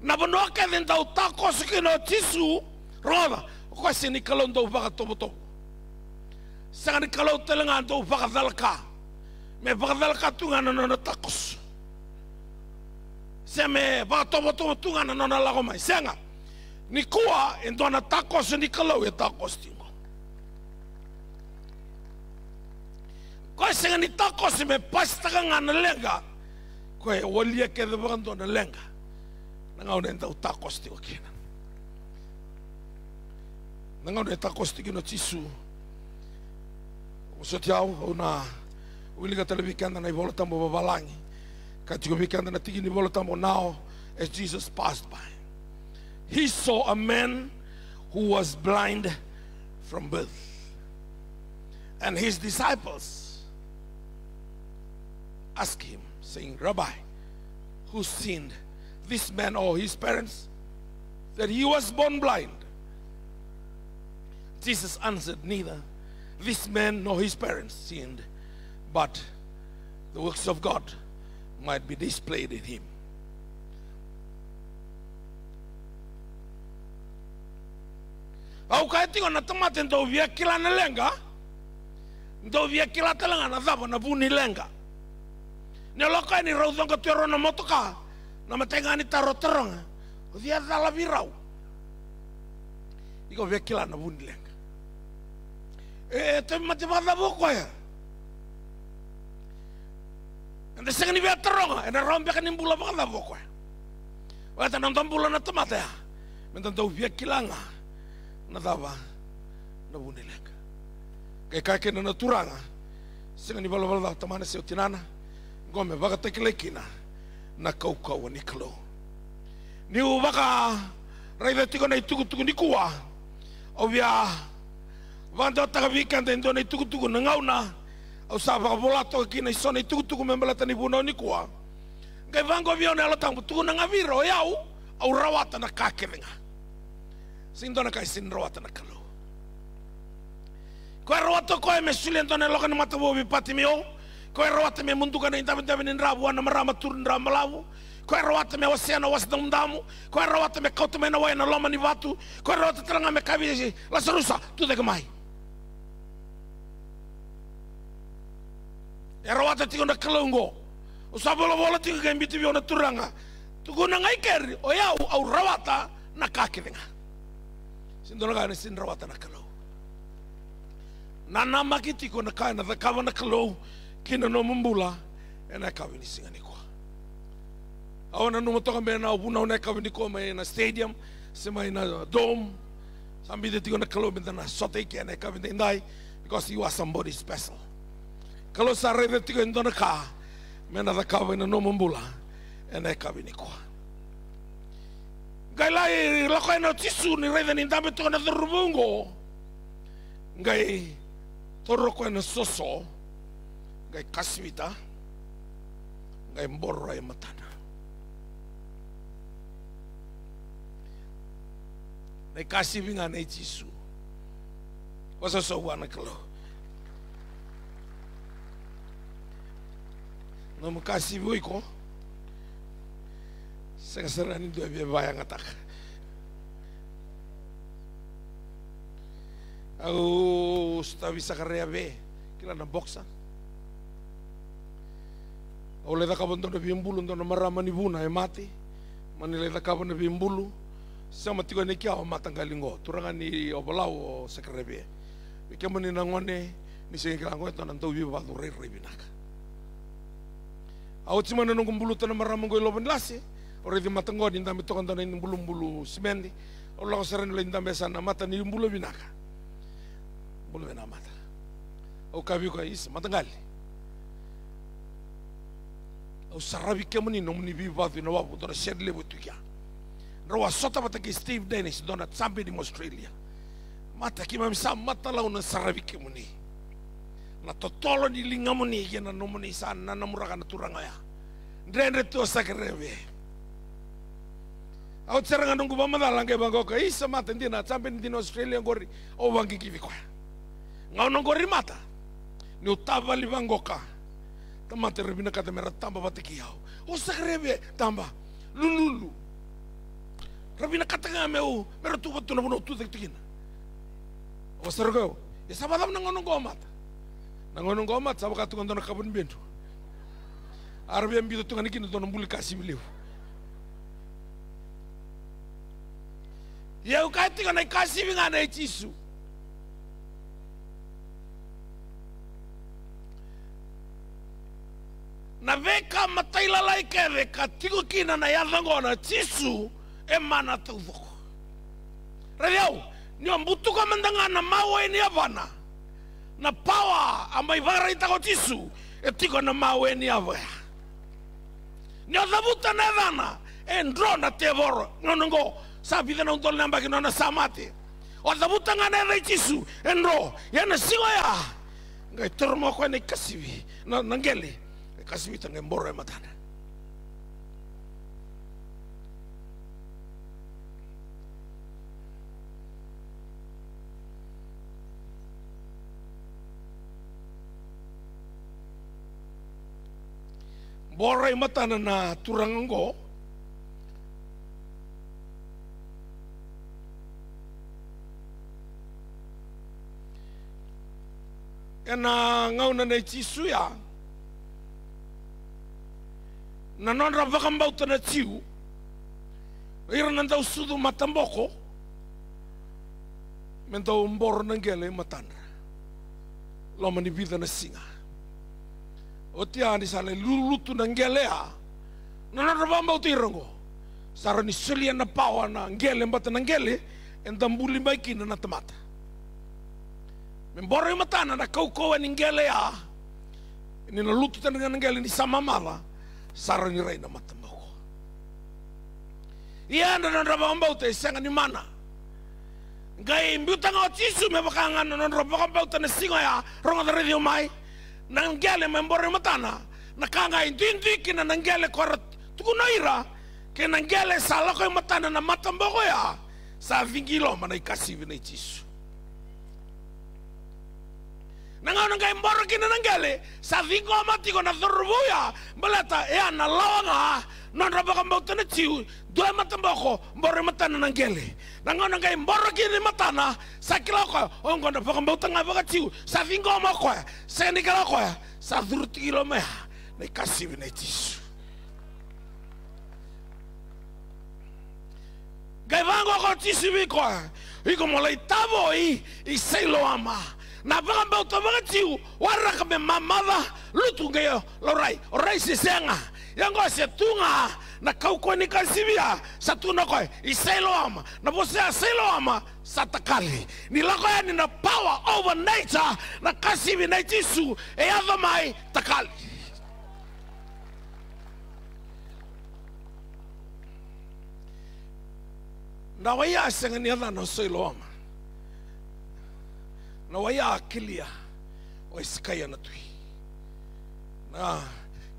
na bonoka ninda utako sikino Jesu roda kwa sini kalondo baka toboto sanga ni kalo telenga ndo baka dalka me baka dalka tunga na takos seme baka toboto tunga na lago mai sanga ni kuwa endona takos ni kalau e takos tingo ko senga ni takos me pasta ngana lenga ko e wolia ke de bando na lenga nga ona enda takos tingo kina nga ona takos tingo no tisu o sotiao ona uliga televisión na ibola tambo babalangi ka tigo vikanda na tigi ni bola tambo now as Jesus passed by. He saw a man who was blind from birth. And his disciples asked him, saying, Rabbi, who sinned, this man or his parents, that he was born blind? Jesus answered, neither this man nor his parents sinned, but the works of God might be displayed in him. Au kai tingo na tamate ndo via kila na lenga ndo via kila talanga na dhaba na buni lenga ne loka ni rau dhonga tuero na motoka na matenga ni taro teronga via dhala virau iko via kila na buni lenga te mate bada boko ya ande senga ni via teronga ene rau mbeka ni mbula bada boko ya wata na mbula na tamate ya menta ndo via kilanga na dava na bunilenga kai ke na turanga singa ni bala tamana se otinana gome baka tekelekina na kaukau ni klo ni u baka raida tiko na tuku ni kuwa ovia vando taka weekend ndo na tuku na ngauna au sa baka volato kina isona tuku membala tani buno ni kuwa kai vango vio na lotambu tuku na ngaviro yau au rawata na kakerenga sindona kai sinroata na kalo ko roato ko me sulento na lokana matabo bi patimio ko roata me munduka na intabe ni rabu na marama turn ramalavu ko roata me wasiana wasdamdamu ko roata me kautu me na wena loma ni vatu ko roata tranga me kabi la sarusa tu de mai roata tingo na kalongo usabolo bola tingo ke mbiti bi ona turanga Tukuna ngai keri o yau au rawata na kakiringa. Sindona ka sin rawata na kalau. Nana makiti ko na kai na kawa na kalau kina no mumbula ena kawini singa ni ko. Awana no motoka me na ubuna na kawini ko me na stadium sema ina dome. Sambi de tiko na kalau me na sote ke na kawini ndai because you are somebody special. Kalau sare de tiko ndona ka me na kawini no mumbula ena kawini ko. Gai lai lako ena tisu ni rei ni ndambe tiko na rubungo. Gai toroko ena soso. Gai kasvita. Gai mboro ya matana. Gai kasivinga na tisu. Wasa so wana kalo. No mo kasivu iko. Sekarang ini dua bayang atak. Aku sudah bisa karya be, kila na boxa. Oleh tak kapan tu nabi embulu, tu nama ramani buna mati. Manilai tak kapan nabi embulu, sama tiga ni kia matang galingo. Turangan ni obalau sekarya be. Bikin mani nangone, ni sehingga langgo itu nanti ubi batu rei binaka. Aku cuma nunggu embulu tu nama ramang gue loban lasi. Orang di mata ngoni ndambe tokan tana ini bulu semendi. Allah seren le ndambe sana mata ni bulu binaka. Bulu bina mata. Au kabi ko is mata ngali. Au sarabi kemuni no muni biba tu no wabu dona shedle butukia. Rawa sota mata ki Steve Dennis dona tsambe di Australia. Mata ki mamsa mata lau na sarabi kemuni. Na totolo ni lingamuni kena no muni sana na muraka na turangaya. Ndrende tu sakrebe. Aku serangan nunggu pemadalang ke Bangkok, isa mata ndina sampai di Australia gori, oh bangki kivi kau. Ngau nonggori mata, ni utava li Bangkok, teman terbina kata merah tambah batik kiau. Oh sakrebe tambah, lulu. Rabina kata ngameu, merah tu betul namun tu tak tukin. Oh sergau, ya sahabat nangau nonggo amat, sahabat katu kantong kabun bentu. Arabian bidu tu ngani kini tu nambuli kasih beliau. Ya ukati kana kasi vinga na ichisu. Na veka mataila laike veka tigo kina na yadhango na chisu emana tuvoko. Radiau, ni ambutu ka mandangana mawe ni avana. Na power amai vara itako chisu etiko na mawe ni avaya. Ni adhabuta na edana endro na tevoro ngonongo. Sabi na untuk nambah kena na samate. Wala butang ana na chisu enro yana siwaya. Ngai turmo ko ni kasibi na nangeli. Kasibi tang emboro matana. Borai matana na turango. Kena ngau na chisu ya. Na non ravakam bauta na chiu. Ira nanda usudu matamboko. Menta umbor nangele matandra. Loma ni vida na singa. Otia ni sale lulutu nangele ya. Na non ravakam bauta irango. Sara ni sulia na pawa na ngele mbata nangele. Entambuli maiki na natamata. Memboro matana na kau ningele ya. Ini na lutu tan ningele ni sama mala. Sara ni reina matamboko. Iya na rabamba ute sanga ni mana. Ngai mbuta nga tisu me bakanga na rabamba ute na singa ya. Ronga da radio mai. Nangele memboro matana. Nakanga indindi kina nangele kwa tukunaira. Kina nangele sala ko matana na matamboko ya. Sa vingilo mana ikasivi na tisu. Nangau nangkai mboro kina nangale sa vingo amati ko na thorbuya balata ya na lawanga non rabaka mbauta na chiu dua matamboko mboro matana nangale nangau nangkai mboro kina matana sa kiloko ongo na baka mbauta nga baka chiu sa vingo amako sa nikala ko sa 30 km na ikasibi na tisu ko tisibi ko iko molai tavo I selo ama na banga bauta banga tiu waraka me mamada lutu ngeyo lorai orai sisenga yango se tunga na kauko ni kasibia satuna ko I selo ama na bose selo ama satakali ni lako ya ni na power over nature na kasibi na tisu e ava mai takali na waya senga ni ava no selo ama na waya akilia o iskaya na tui na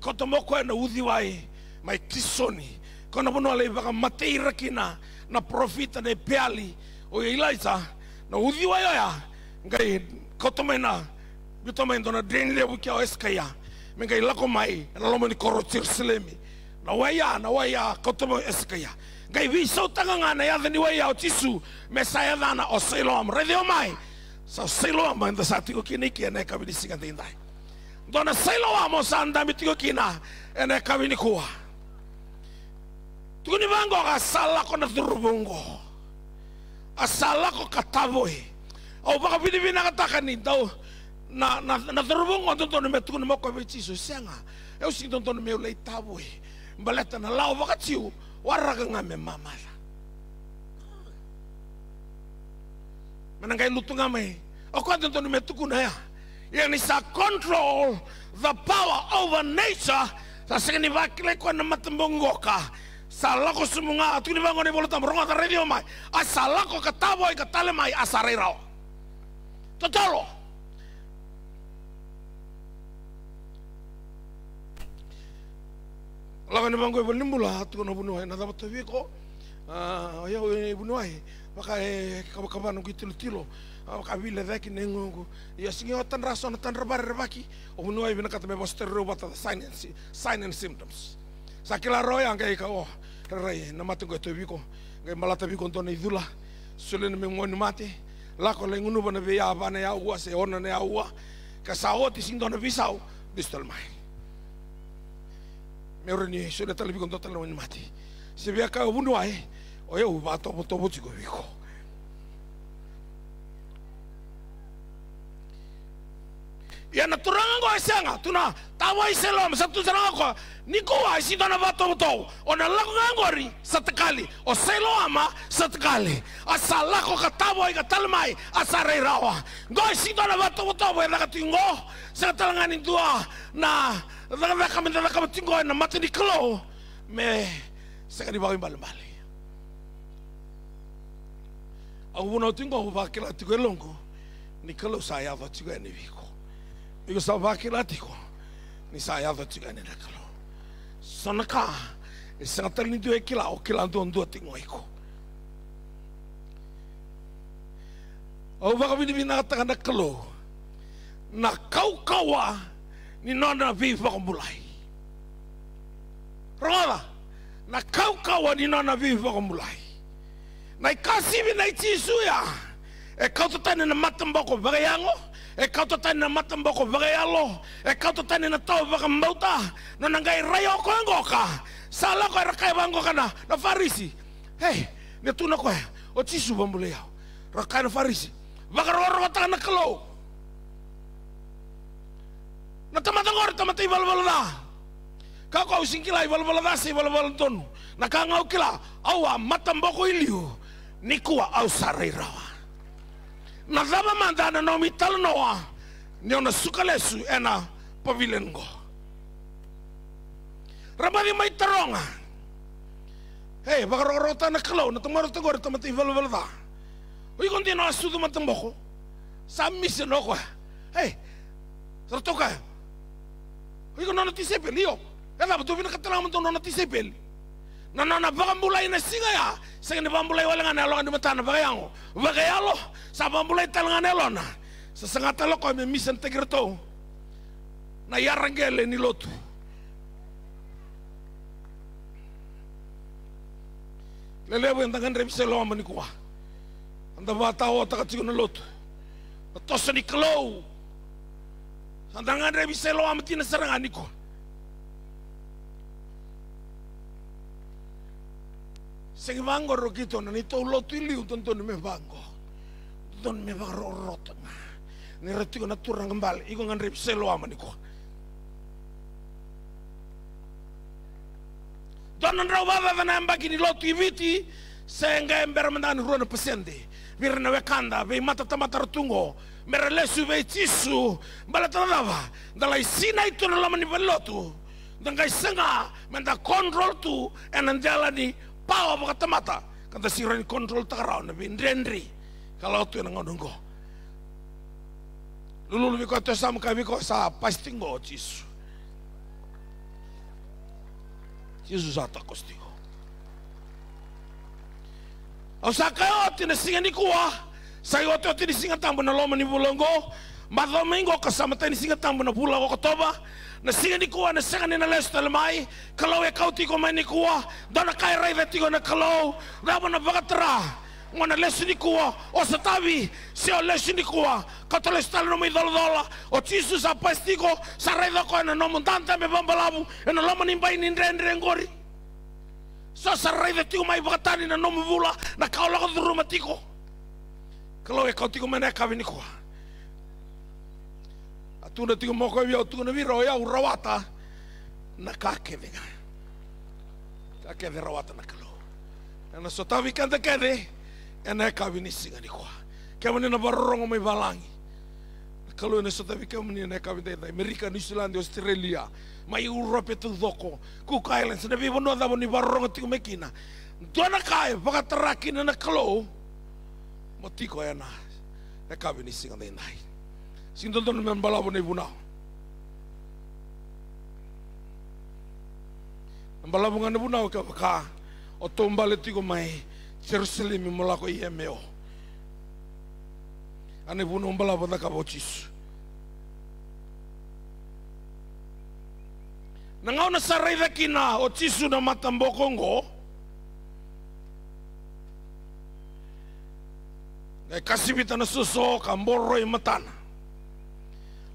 kotomoko na udhi wai mai kisoni kona bono le baka mateira kina na profita ne peali o Elijah na udhi wai ya ngai kotomena bitomendo na drenle bukia o iskaya mengai lako mai na lomo ni koro Jerusalemi na waya kotomo iskaya ngai vi so tanga na ya ni waya o tisu mesaya dana o Siloam redeo mai sa Siloam anda satiko kini kene kabini singa tindai dona Siloam o sanda mitiko kina ene kabini kuwa tukuni vango asala ko na turubungo asala ko katavoy au baka binibina katakani daw na turubungo tonton metu no ko bichiso senga eu sing tonton meu leitavoy baleta na lao baka tiu waraga ngame mamala manangai lutu ngame o ko tonton metu kuna ya yani sa control the power over nature sa singni bakile ko na matambongoka salako sumunga atuni bango ni bolota mronga ta radio mai asalako katabo I katale mai asarero totalo laga ni bango bonimbula tu no bunu na dabato viko ya bunu ai maka kabano kitilo kabile daki nengo ya singi otan rason tan rebar baki o bunu ai binakata me bostero bata sign and symptoms sakila roya ngai ka o rai na matungo to viko ngai malata viko ntona idula sulen me ngoni mate la ko le ngunu bana ve ya bana ya ua se ona ne ua ka saoti sing dona visau distal mai me roni sule tale viko ntona ngoni mate se via ka bunu ai o eu ba to tiko viko ya na turango asanga tuna tawa Siloam satu saranga niko asi dona bato ona lako ngangori satakali o Siloam satakali asala ko katabo I katalmai asare rawa go si dona bato na katingo sa talangani dua na kami tingo na matini klo me sa kanibawi balbali au buno tingo ba kila tigolongo ni klo saya va tigo ni viko iko sa vakila tiko ni saya va tiga ne nakalo sonaka isa tali ndio kila o kila ndo tingo iko au va kabini bina taka nakalo na kaukawa ni nona viva kombulai rola na kaukawa ni nona viva kombulai na ikasi bina itisuya e kautotane na matambako bagayango e kautotane na matambako bagayalo e kautotane na tau bagambauta no nangai rayo ko ngoka sala ko rakai bangoka na farisi hey ne tuna ko o tisu bambule yao rakai na farisi bagaroro watana kalo na tamatangor tamatay balbal na kako usingkila balbal na si balbal tonu na kangau kila awa matambako iliu nikua au sarirawa na zaba mandana no mital noa ne ona sukalesu ena pavilengo rabali mai taronga hey bagarorota na kalo na tomaro tagor tamati valvalda oi continua asudo matamboko samise no ko hey sartoka oi ko nona tisepelio ela boto vina katala mo nona tisepeli na bagambulai na singa ya sengene bambulai wala ngana lo ngani matana bagayango bagayalo sa bambulai talangane lona sa sangata lo ko me mission tegreto na yarangele ni lotu lelewe ndangan revise lo amani kwa anda bata o takatigo na lotu tosa ni klo ndangan revise lo amati na sarangani ko Sing vango ro kito na nito lotu iliu tonton me vango. Tonton me vango rot. Ni retiko na turang kembali. Iko ngan rip selo ama niko. Donan raw baba na mbaki ni lotu ibiti. Senga embera mandani ruana pasende. Virna wekanda be mata tamata rotungo. Merelesu be tisu. Balatadava. Dalai sina itu na lamani velotu. Dangai senga menda control tu enanjalani pawa baka mata kata sirani kontrol takarau nabi ndendri kalau tu yang ngodonggo lulu lebih kau sama kami kau sa pasti ngo Yesus Yesus ata kostigo osaka oti na singa ni kuwa sayo oti ni singa tambo na loma ni bulongo madomingo kasama tani singa tambo na pula ko toba na singa ni kuwa na singa ni na lesta lemai kalau e kau tiko mai ni kuwa dona kai rai tiko na kalau rabo na bakatra ngona lesu ni kuwa o satavi se o lesu ni kuwa katole stalo no mi dola o Jesus apastiko sa rai do ko na no montanta me bambalabu e na loma ni bai ni ndendre ngori so sa rai tiko mai bakatani na no mvula na kaula ko duruma tiko kalau e kau tiko mai na kavi ni kuwa tuna tiko moko vio tuna viro ya urawata na kake rawata na kalo na sotavi kanta kede ena kavini singa ni kwa kemani na barongo mai balangi kalo na sotavi kemani na kavini da Amerika New Zealand Australia mai Europe tu doko Cook Islands na vivo no da boni barongo tiko mekina dona kai pakataraki na kalo motiko ena na kavini singa dai Sinto don men balabo ne buna. Balabo ngane buna ka ka o tombale tiko mai Jerusalem molako IMO. Ane buna balabo da ka bochis. Nangau na sarai da kina o tisu na matamboko ngo. Ngai kasibita na suso kamboro I matana.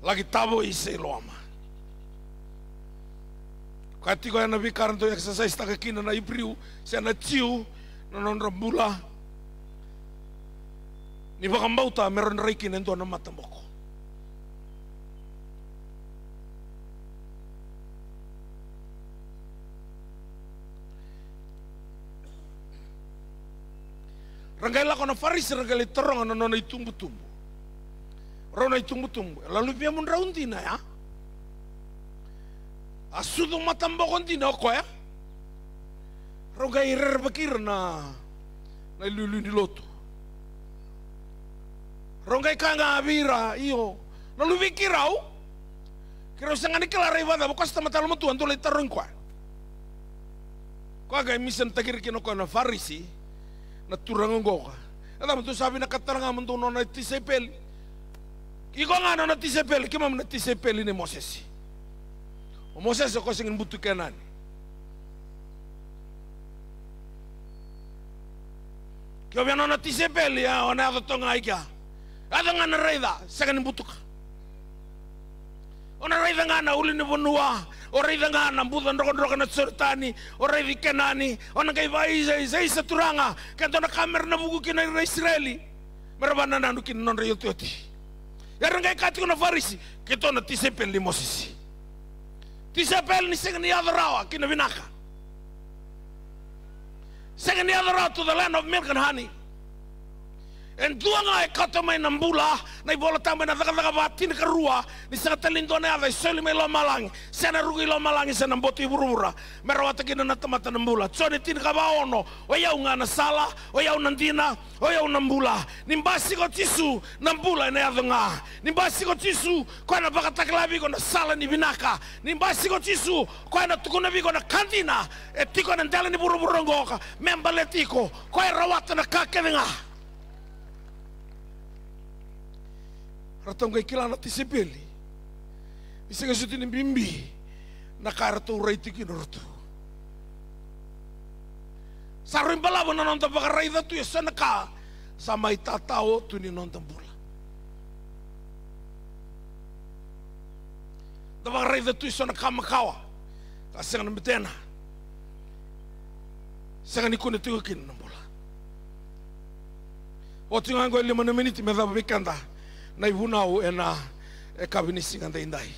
Lagi tabo ise loama. Kati ko na bikaran to exercise ta kina na ipriu sa na tiu na non rambula. Ni bakambauta meron reiki nendo na matamboko. Rangaila ko na faris rangali terong na non itumbu-tumbu. Rona itumbu-tumbu. Lalu pia mun rauntina ya. Asudong matambokon tina ko ya. Roga irer bakir na lulu di loto. Roga ikanga abira iyo. Lalu pikirau. Kira sangani kelara ibada bukas tamatalo mo tuan tulay tarong ko. Ko aga misan takir kinoko na farisi na turangon ko. Alam mo sabi na kataranga mo tuno na tisepel. Iko nga na tisepel, kima na tisepel ni Moses. O Moses ko singin butu kanan. Kyo biano na tisepel ya ona ato tonga ika. Ada nga na reida, singin butu ka. Ona reida nga na uli ni bonua, o reida nga na buta ndoko na surtani, o reida kenani, ona kay vai sa turanga, kanto na kamer na bugu kina Israeli. Marabana na nukin non reyo tuoti. Yarang kay kati ko na farisi, kito na tisepel ni Moses. Tisepel ni senga ni adarawa, kinabinaka. Senga ni adarawa to the land of milk and honey. And dua nga kato may nambula, na ibola tamba na batin karua, ni sa talindo na yada, soli may lomalang, sana rugi lomalang, isa namboti burura, merawata kina na tamata nambula. So ni tin kabaono, o yaw nga na sala, o yaw nandina, o yaw nambula. Nimbasi ko tisu, nambula na yada nga. Nimbasi ko tisu, kwa na bakataklabi ko na sala ni binaka. Nimbasi ko tisu, kwa na tukunabi ko na kantina, etiko na ndala ni buruburongo ka, membaletiko, kwa rawata na kakebe nga. Ratong kay kilala tisipili. Isa kasi tinibimbi. Nakarato raiti kinurto. Sa rin pala na nonton pakaray na tuyo sa naka. Sa may tatao to ni nonton bula. Da pakaray na tuyo sa nakamakawa. Kasi nga namitena. Sanga ni kone tigo kin nambola. O tinga ngo 5 minute me dava vikanda. Na ivunau ena e kabini singanda indai.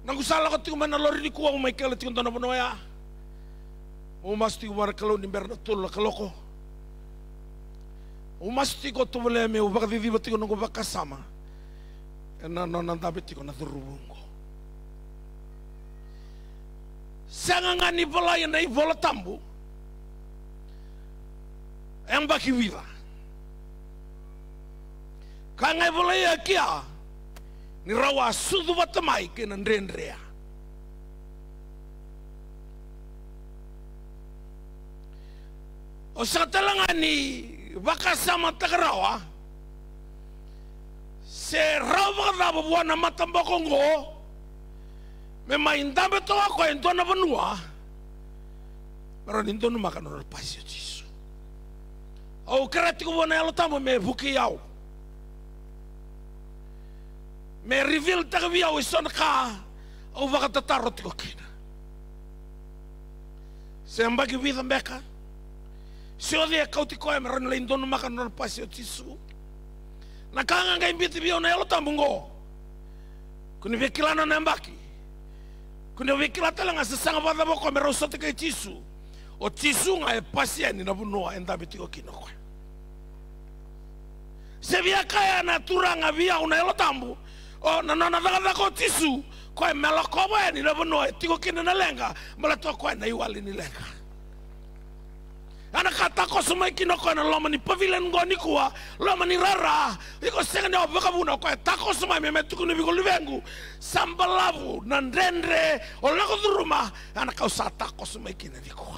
Nangusala ko tigo mana lori ni kuwa umay kala tigo tona bonoya. Umas tigo mara kalau ni berna tula kaloko. Umas tigo tubule me ubaka viva tigo nungu baka sama. Ena nonandabe tigo na durubungo. Sanga ngani bola yana i bola tambu. Yang baki viva. Kanga bola ya kia. Ni rawa sudu batamai ke nandrenrea. O satalangani baka sama takarawa. Se rawa daba buana matambakongo. Me maindambe to ako ento na banua. Pero nindo no makan no pasio Jesu. Au karati ko bona elo tamo me buki yao. Me reveal tagavi yao ison ka. Au vaka tataro tiko kina. Se ambaki vida mbeka. Se odi e kauti koe me rani nindo no makan no pasio Jesu. Nakanga nga imbiti biyo na elo tamo ngo. Kuni vekilana na ambaki. Kuna wikila talanga sasanga pada boko mera usate kay Jesu. O Jesu nga e pasia ni nabunoa enda bitiko kinoko. Se via kaya na turanga via una elo tambu. O na daga ko Jesu ko e melakobo ni nabunoa tiko kinana lenga malato ko na iwali ni lenga. Ana kata ko sumai kinoko na loma ni pavilion ngoni kuwa loma ni rara iko senga ni obaka buna ko tako sumai me metu ni biko livengu sambalavu na ndendre o lako duruma ana ka usata ko sumai kina diko.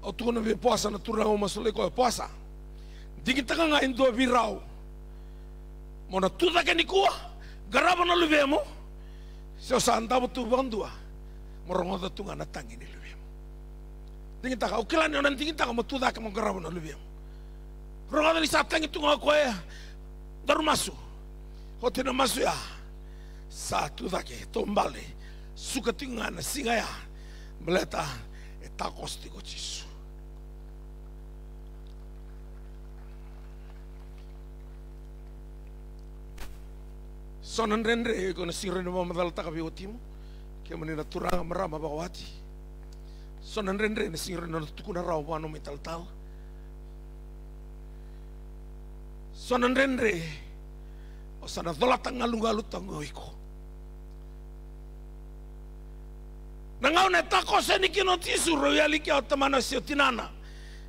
O tu no vi poasa na turanga o masole ko poasa. Digi taka nga indo virau. Mona tuda ke ni kuwa garaba na livemo. Se o sandabo tu bandua. Morongo da tunga na tangi ni lubem. Dingin taka o kilani onan dingin taka mo tuda ke mo garabo na lubem. Rongo da li sa tangi tunga ko e darumasu. Ho tena masu ya. Sa tuda ke tombale suka tunga na singa ya. Meleta e takos tiko Jesu. Sonan rendre ko na sirene mo madal taka biotimo. Kaya manina turanga marama bawati. Sonan rendre na sirene na tukuna raw wano metal-tal. Sonan rendre o sana dolatang ngalungalut ang goiko. Nangaw na tako sa ni kinotisu royali kaya o tamana siyo tinana.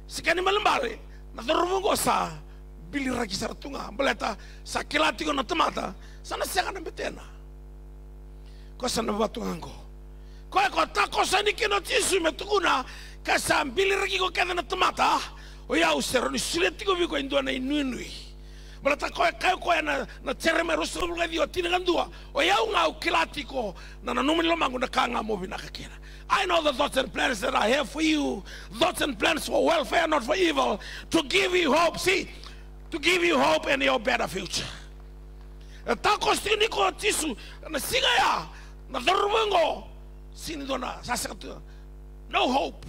Sikani malambari na dorubungo sa biliragi sa ratunga. Baleta sa kilati ko na tamata sana siya ka na betena. Ko sa nabatungan ko. Ko tako sa ni kinotisu metukuna kasa biliragi ko kaya na tamata. O yaw sero ni suleti ko viko indua na inuinui. Balata ko kayo na tereme rusul ga dio tinangan dua. O yaw nga kilati ko na nanumin lomango na kanga mo binakakira. I know the thoughts and plans that I have for you. Thoughts and plans for welfare, not for evil. To give you hope. See, to give you hope and your better future. Tako stini ko tisu na singa ya na dorwengo sini dona sasakatu. No hope.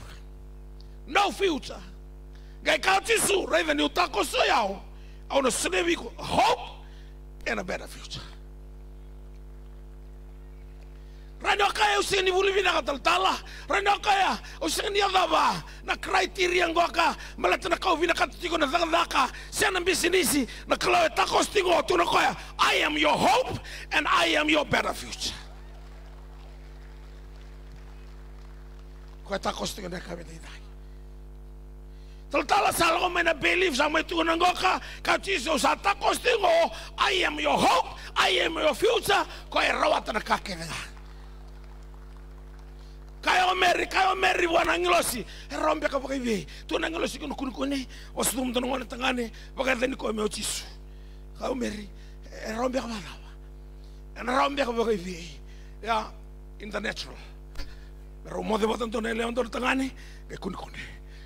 No future. Gai ka tisu raven you tako so yao. I want to save hope and a better future. Rano kaya usini buli na kataltala. Rano kaya usini yadaba na criteria ngoka malata na kau vina katiko na zakadaka siya ng bisinisi na kalawe takos tingo tuna kaya. I am your hope and I am your better future. Kaya takos tingo na kami na inay. Taltala sa ko may na believe sa may tunang ngoka katiso sa takos tingo. I am your hope, I am your future. Kaya rawat na kakina. Kayo Mary wana ngilosi rombe ka bakai tu na ngilosi kuno kuni wasdum to ngone tangane bagai tani ko me Jesu kayo Mary rombe ka bala ana rombe ka bakai ya in the natural pero mo de botan to ne leon to tangane ke kuni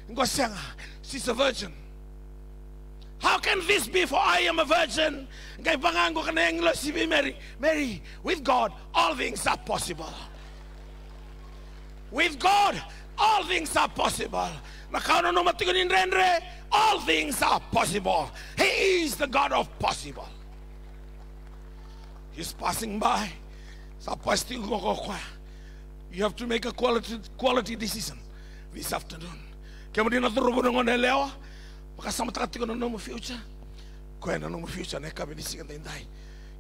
ngosanga she's a virgin How can this be, for I am a virgin? Kay pangango ka na English si Mary. Mary, with God, all things are possible. With God, all things are possible. Nakano no matigunin renre, all things are possible. He is the God of possible. He's passing by. You have to make a quality decision this afternoon. Kemudian naturubo ng onelewa, makasama takati ko na no future. Kaya na no future na kabi nisigan tayo.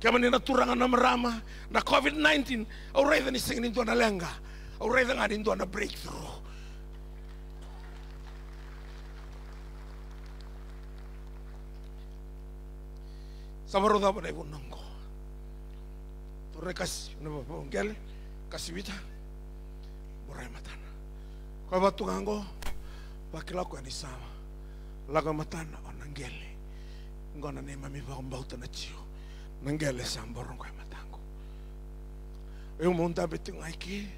Kemudian naturangan na marama na COVID-19, auray na nisingin nito na lenga, auray na nga nito na breakthrough. Sa maroda pa na ibunang ko. Turne kasi, ano ba po, gel, kasi wita, muray matana. Kaya batungan ko, bakila ko ni sama, laga matana o nanggeli. Ngona na mami ba kong bauta na chiyo, nanggeli sa amborong kaya matango. Yung munta biting aiki,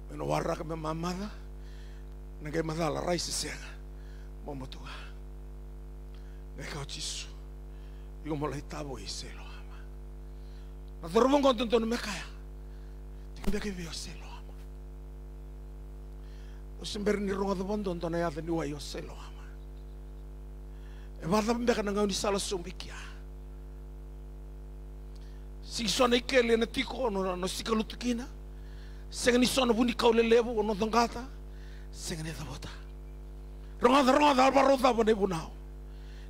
minawara kami mamada, nagay madala rai sa senga, mamutuga. Ngay kao chisu, yung mulai tabo iselo ama. Naturubong ko tunto na kaya, tingin kayo biyo selo ama. O simber ni runga tabon tunto na yata ni wayo selo ama. E bata pembeka na ngayon ni sala sumbikia. Sige so na ikele na tiko no sikalutukina. Sige ni so na buni kaulelevo no tangata. Sige ni tabota. Runga albarota pa na ibunao.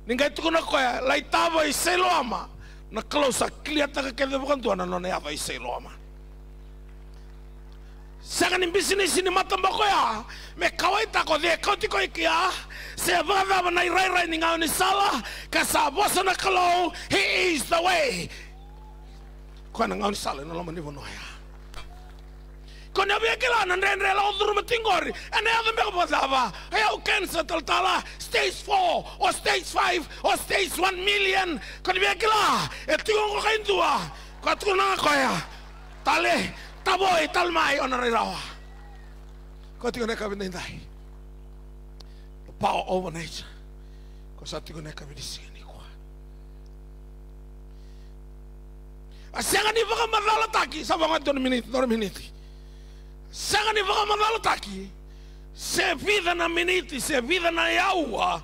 Ningai tuko na koya laitava i selo ama. Na close kliata ka kede bukan tuana no na yava i selo ama. Sige ni business ni matamba koya. Me kawai tako de kautiko ikia. Se vava na irai ni ngau ni sala. Kasa bosa na kalau. He is the way. Kwa na ngau ni sala na lama ni vonoya. Kona biakila na ndendre la oduru matingori. Ene yada meka pozava. Haya cancer taltala stage 4 or stage 5 or stage 1 million. Kona biakila etingo kaindua. Kwa tukuna koya. Tale taboy talmai onarirawa. Kwa tukuna kabindai. The power over nature. Kwa sa tukuna kabindisi ni kwa. Asianga ni baka madala taki sa mga 2 minutes. Sanga ni baka madala taki. Se vida na miniti, se vida na yawa.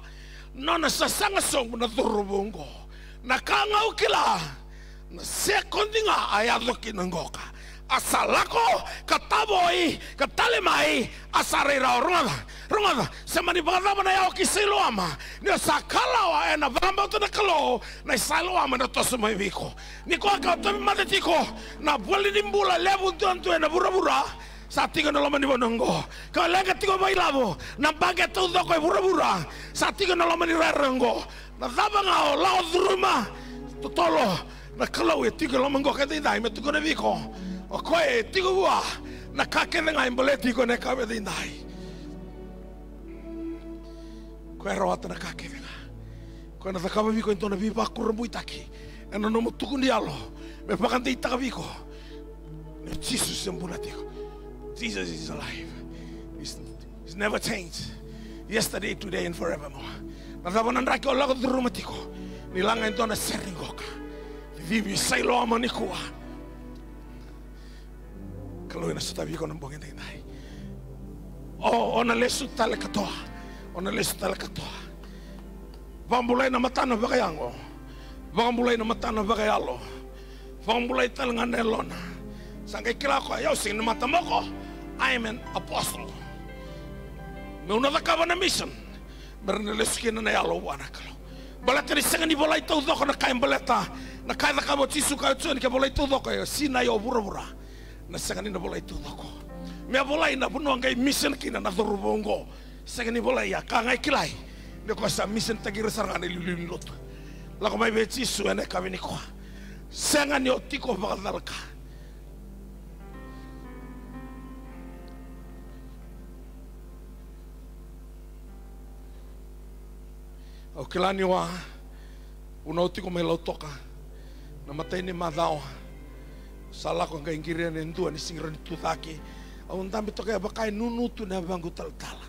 Nona sa sanga song na turubungo. Nakanga ukila. Na sekondi nga ayado kinangoka. Asalako kataboy katalemai asarira rungada semani baka na yawa kisilo ama. Ni sakalawa ena vamba to na kalo na salo ama na toso mai biko. Ni ko ka to matetiko na boli dimbula levu tonto na burabura. Sa tiga na laman ni bonongo. Kau lega tiga bailavo. Na baget tu doko e bura-bura. Sa tiga na laman ni rarengo. Na daba ngao lao druma. Totolo. Na kalau e tiga laman go kete indai me tuko na viko. O koe tiga bua. Na kake na ngai mbole tiga na kawe indai. Koe rawata na kake na. Koe na takawa viko into na vipa kurambui taki. E na nomo tuku ni alo. Me pakante itaka viko. Ne Jesus sembuna tiko. Jesus is alive. He's never changed. Yesterday, today, and forevermore. Natawanan raki o lago drumatiko. Nilangan ito na seringoka. Vivi sa ilo ama ni kuwa. Kaluin na sa tabi ko ng bongin tinay. O nalesu tala katoa. O nalesu tala katoa. Pambulay na mata na bakayango. Pambulay na mata na bakayalo. Pambulay talangan na elona. Sangkay kila ko ayaw sing na mata mo ko. I am an apostle. May una ka ba na mission? Meron na leskin na yalo wana kalo. Balata ni sangan ni bolay tau doko na kain balata. Na kaya ka mo tisu ka tsuan ka bolay tau doko yo sina yo bura-bura. Na sangan ni na bolay tau doko. May bolay na puno ang kay mission kina na dorubongo. Sangan ni bolay ya ka ngai kilay. Ne ko sa mission tagir sarang ni lulilot. La ko may be tisu ene ka ni ko. Sangan ni otiko bakadalka. O kilani wa unauti ko may lautoka na matay ni madao sala ko ngai ngirian entua ni singran tutaki au ndambi to kaya bakai nunutu na bangu taltala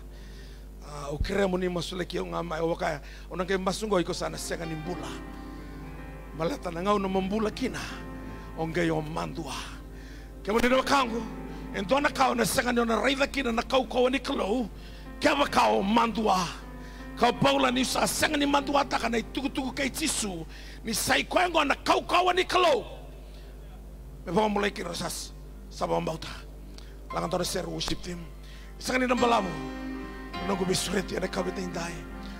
O kere mo ni masuleki o nga mai o kaya o nang kay masungo iko sana senga ni mbula. Malata na ngau na mambula kina o ngai o mandua. Kaya mo ni na kango endo na kau na senga ni na raida kina na kau kau ni kalo kaya kau mandua. Kau paula ni sa senga ni mandua taka na tuku kay tisu ni sai kwengo na kau kau ni kalo. Me pa mulai kira sas sabang bauta. Langan tona ser worship team. Senga ni nambalamu. Nunggu bisureti ada kabita indai.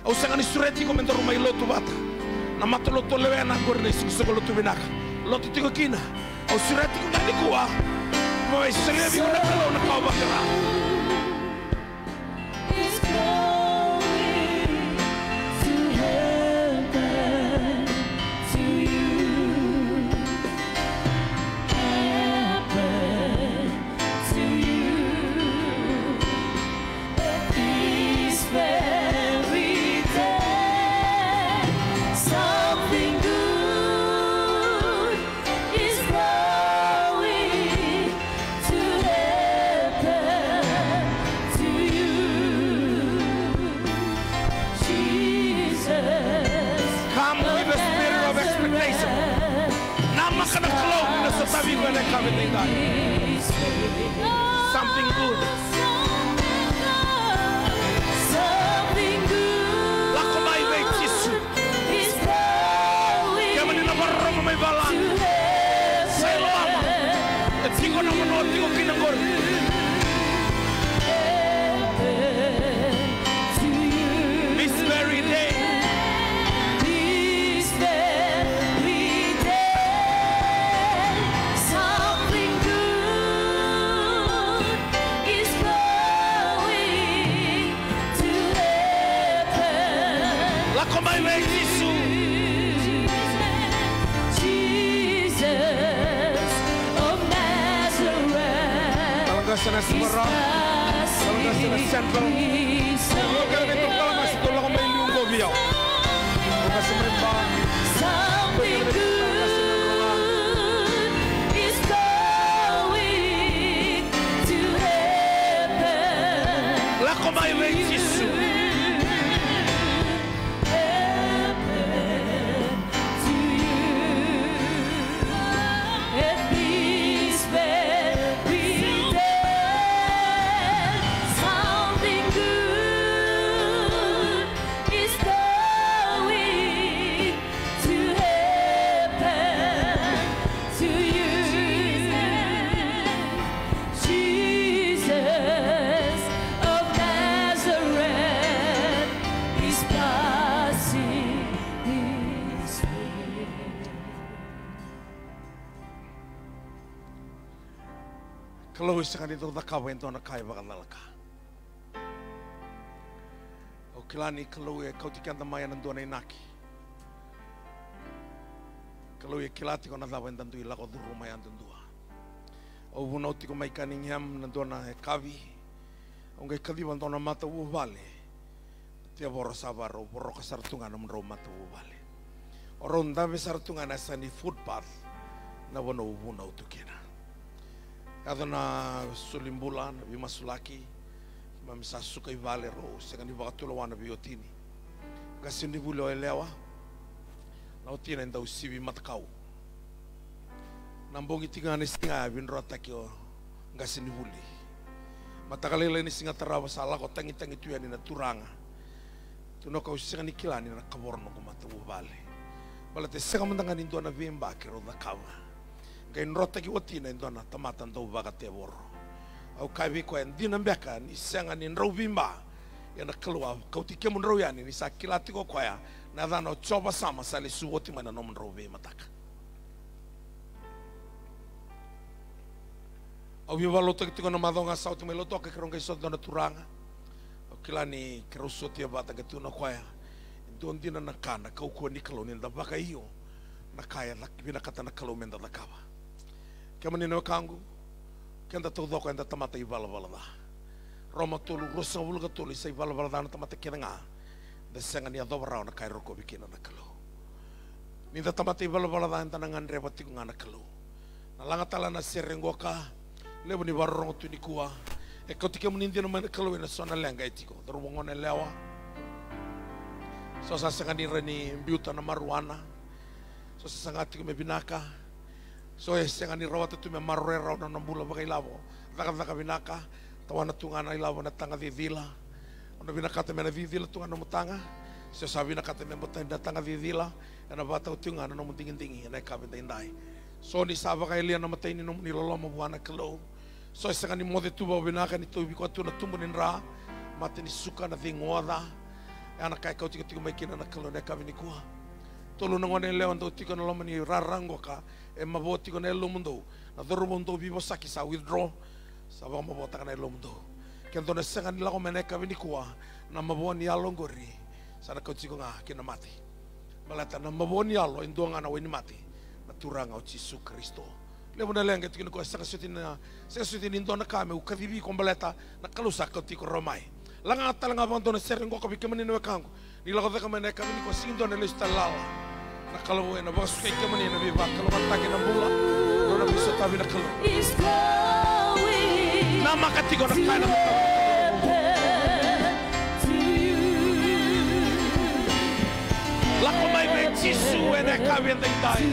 Au senga ni sureti ko mendo rumai lotu bata. Na mato lotu lewe na ngor ni suko lotu binaka. Lotu tiko kina. Au sureti ko ngani kuwa. Mo isele bi ko na kalo na kau bakira. Something good. Something good. Lako mai vei tisu. Kama ni na barro mai balan. Sai lama. E tingo na mano tingo kinangor. This very day. Sana semara, kalau sana sentral, kalau kalian itu kalau masih tolong kau main diunggo biau, kalau masih merembang, something good is going to happen. Lah kau main Yesus. Kalau sekarang itu tak kau yang tuan kaya bakal nalaka. Okilani kalau kau tikan tamayan tuan inaki. Kalau kilati kau nadawan tentu ilah kau dulu mayan tentua. O bunau tiko mai kaningham tuan kavi. Ongai kadiban tuan mata ubale. Tiap orang sabar o borok sartungan menro mata ubale. Orang dah besar tungan asani footpath. Na bunau tukena. Kada na sulimbulan bimasulaki mamisa suka ivale ro sekani bakatulawana biotini gasindi bulo elewa na otina nda usibi matkau nambongi tingane singa binro takio gasindi buli matakalela ni singa tarawa sala ko tangi tuyani na turanga tuno ka usikani kilani na kaborno ko matu vale balate sega mandangani ndo na vimba kero da kawa kay nrota ki watina indona tamatan do baga tebor au kabi ko en dinambeka ni sanga ni nrovimba ya na kalwa kauti ke mun royani ni sakilati ko kwaya na dano choba sama sali suwoti mana no mun rovi mataka au viva lo tek tiko na madonga sauti me lo toke kronga iso dona turanga au kilani kerusoti abata ke tuna kwaya don dina na kana kau ko ni kalo ni da baka iyo na kaya na bina kata na kalo menda da kawa kama nino kangu kenda todo ko enda tamata ibala da Roma tolu rosa vulga tolu sai ibala da na tamata kenanga de senga ni adobra na kai roko bikina na kalo ni da tamata ibala da enta nangan repati ngana kalo na langa tala na serengoka lebu ni barong tu ni kuwa E kau tika menindia na mana kalau ina sona lenga etiko. Daru wangone lewa. So sa sangani rani biuta na maruana. So sa sangati ko me binaka. So sangani rawata tu me marrera na nambula bagai lavo. Daka binaka. Tawana tungana ilavo na tanga vivila. Ona binaka te me na vivila tungana mutanga. So sa binaka te me mutanga tanga vivila. Ana bata tungana no mutingin-tingi na kabinda indai. So ni sava kai lia na matai ni no ni loloma buana kalau. So sanga ni mode tu ba binaka ni tu biko tu na tumbu ni ra. Mate ni suka na vingoda. Ana kai kau tika tika mai kina na kalau na kabini kuha. Tolu na ngone leo ndo tika na loma ni rarango ka. E mabo tika na lomundo. Na doru mundo vivo saki sa withdraw. Sa ba mabo taka na lomundo. Kento na sanga ni lako mene kabini kuha. Na mabo ni alongori. Sana kau tika nga kina mati. Malata na mabo ni alo indo nga na weni mati. Na turanga o Jesu Kristo. Lebo na lenga tika ko sanga sutin indo na kame u kavivi ko baleta na kalusa kau tika romai. Langa talanga bando na serengo ko bikemani na kango. Ni lago ka mena kami ko sindo na lista lala. Na kalawo na bas kay kemani na biba kalawan tagi na bula. No na biso tabi na kalaw. Na makatigo na kana la ko mai be Jesu na kabi na dai.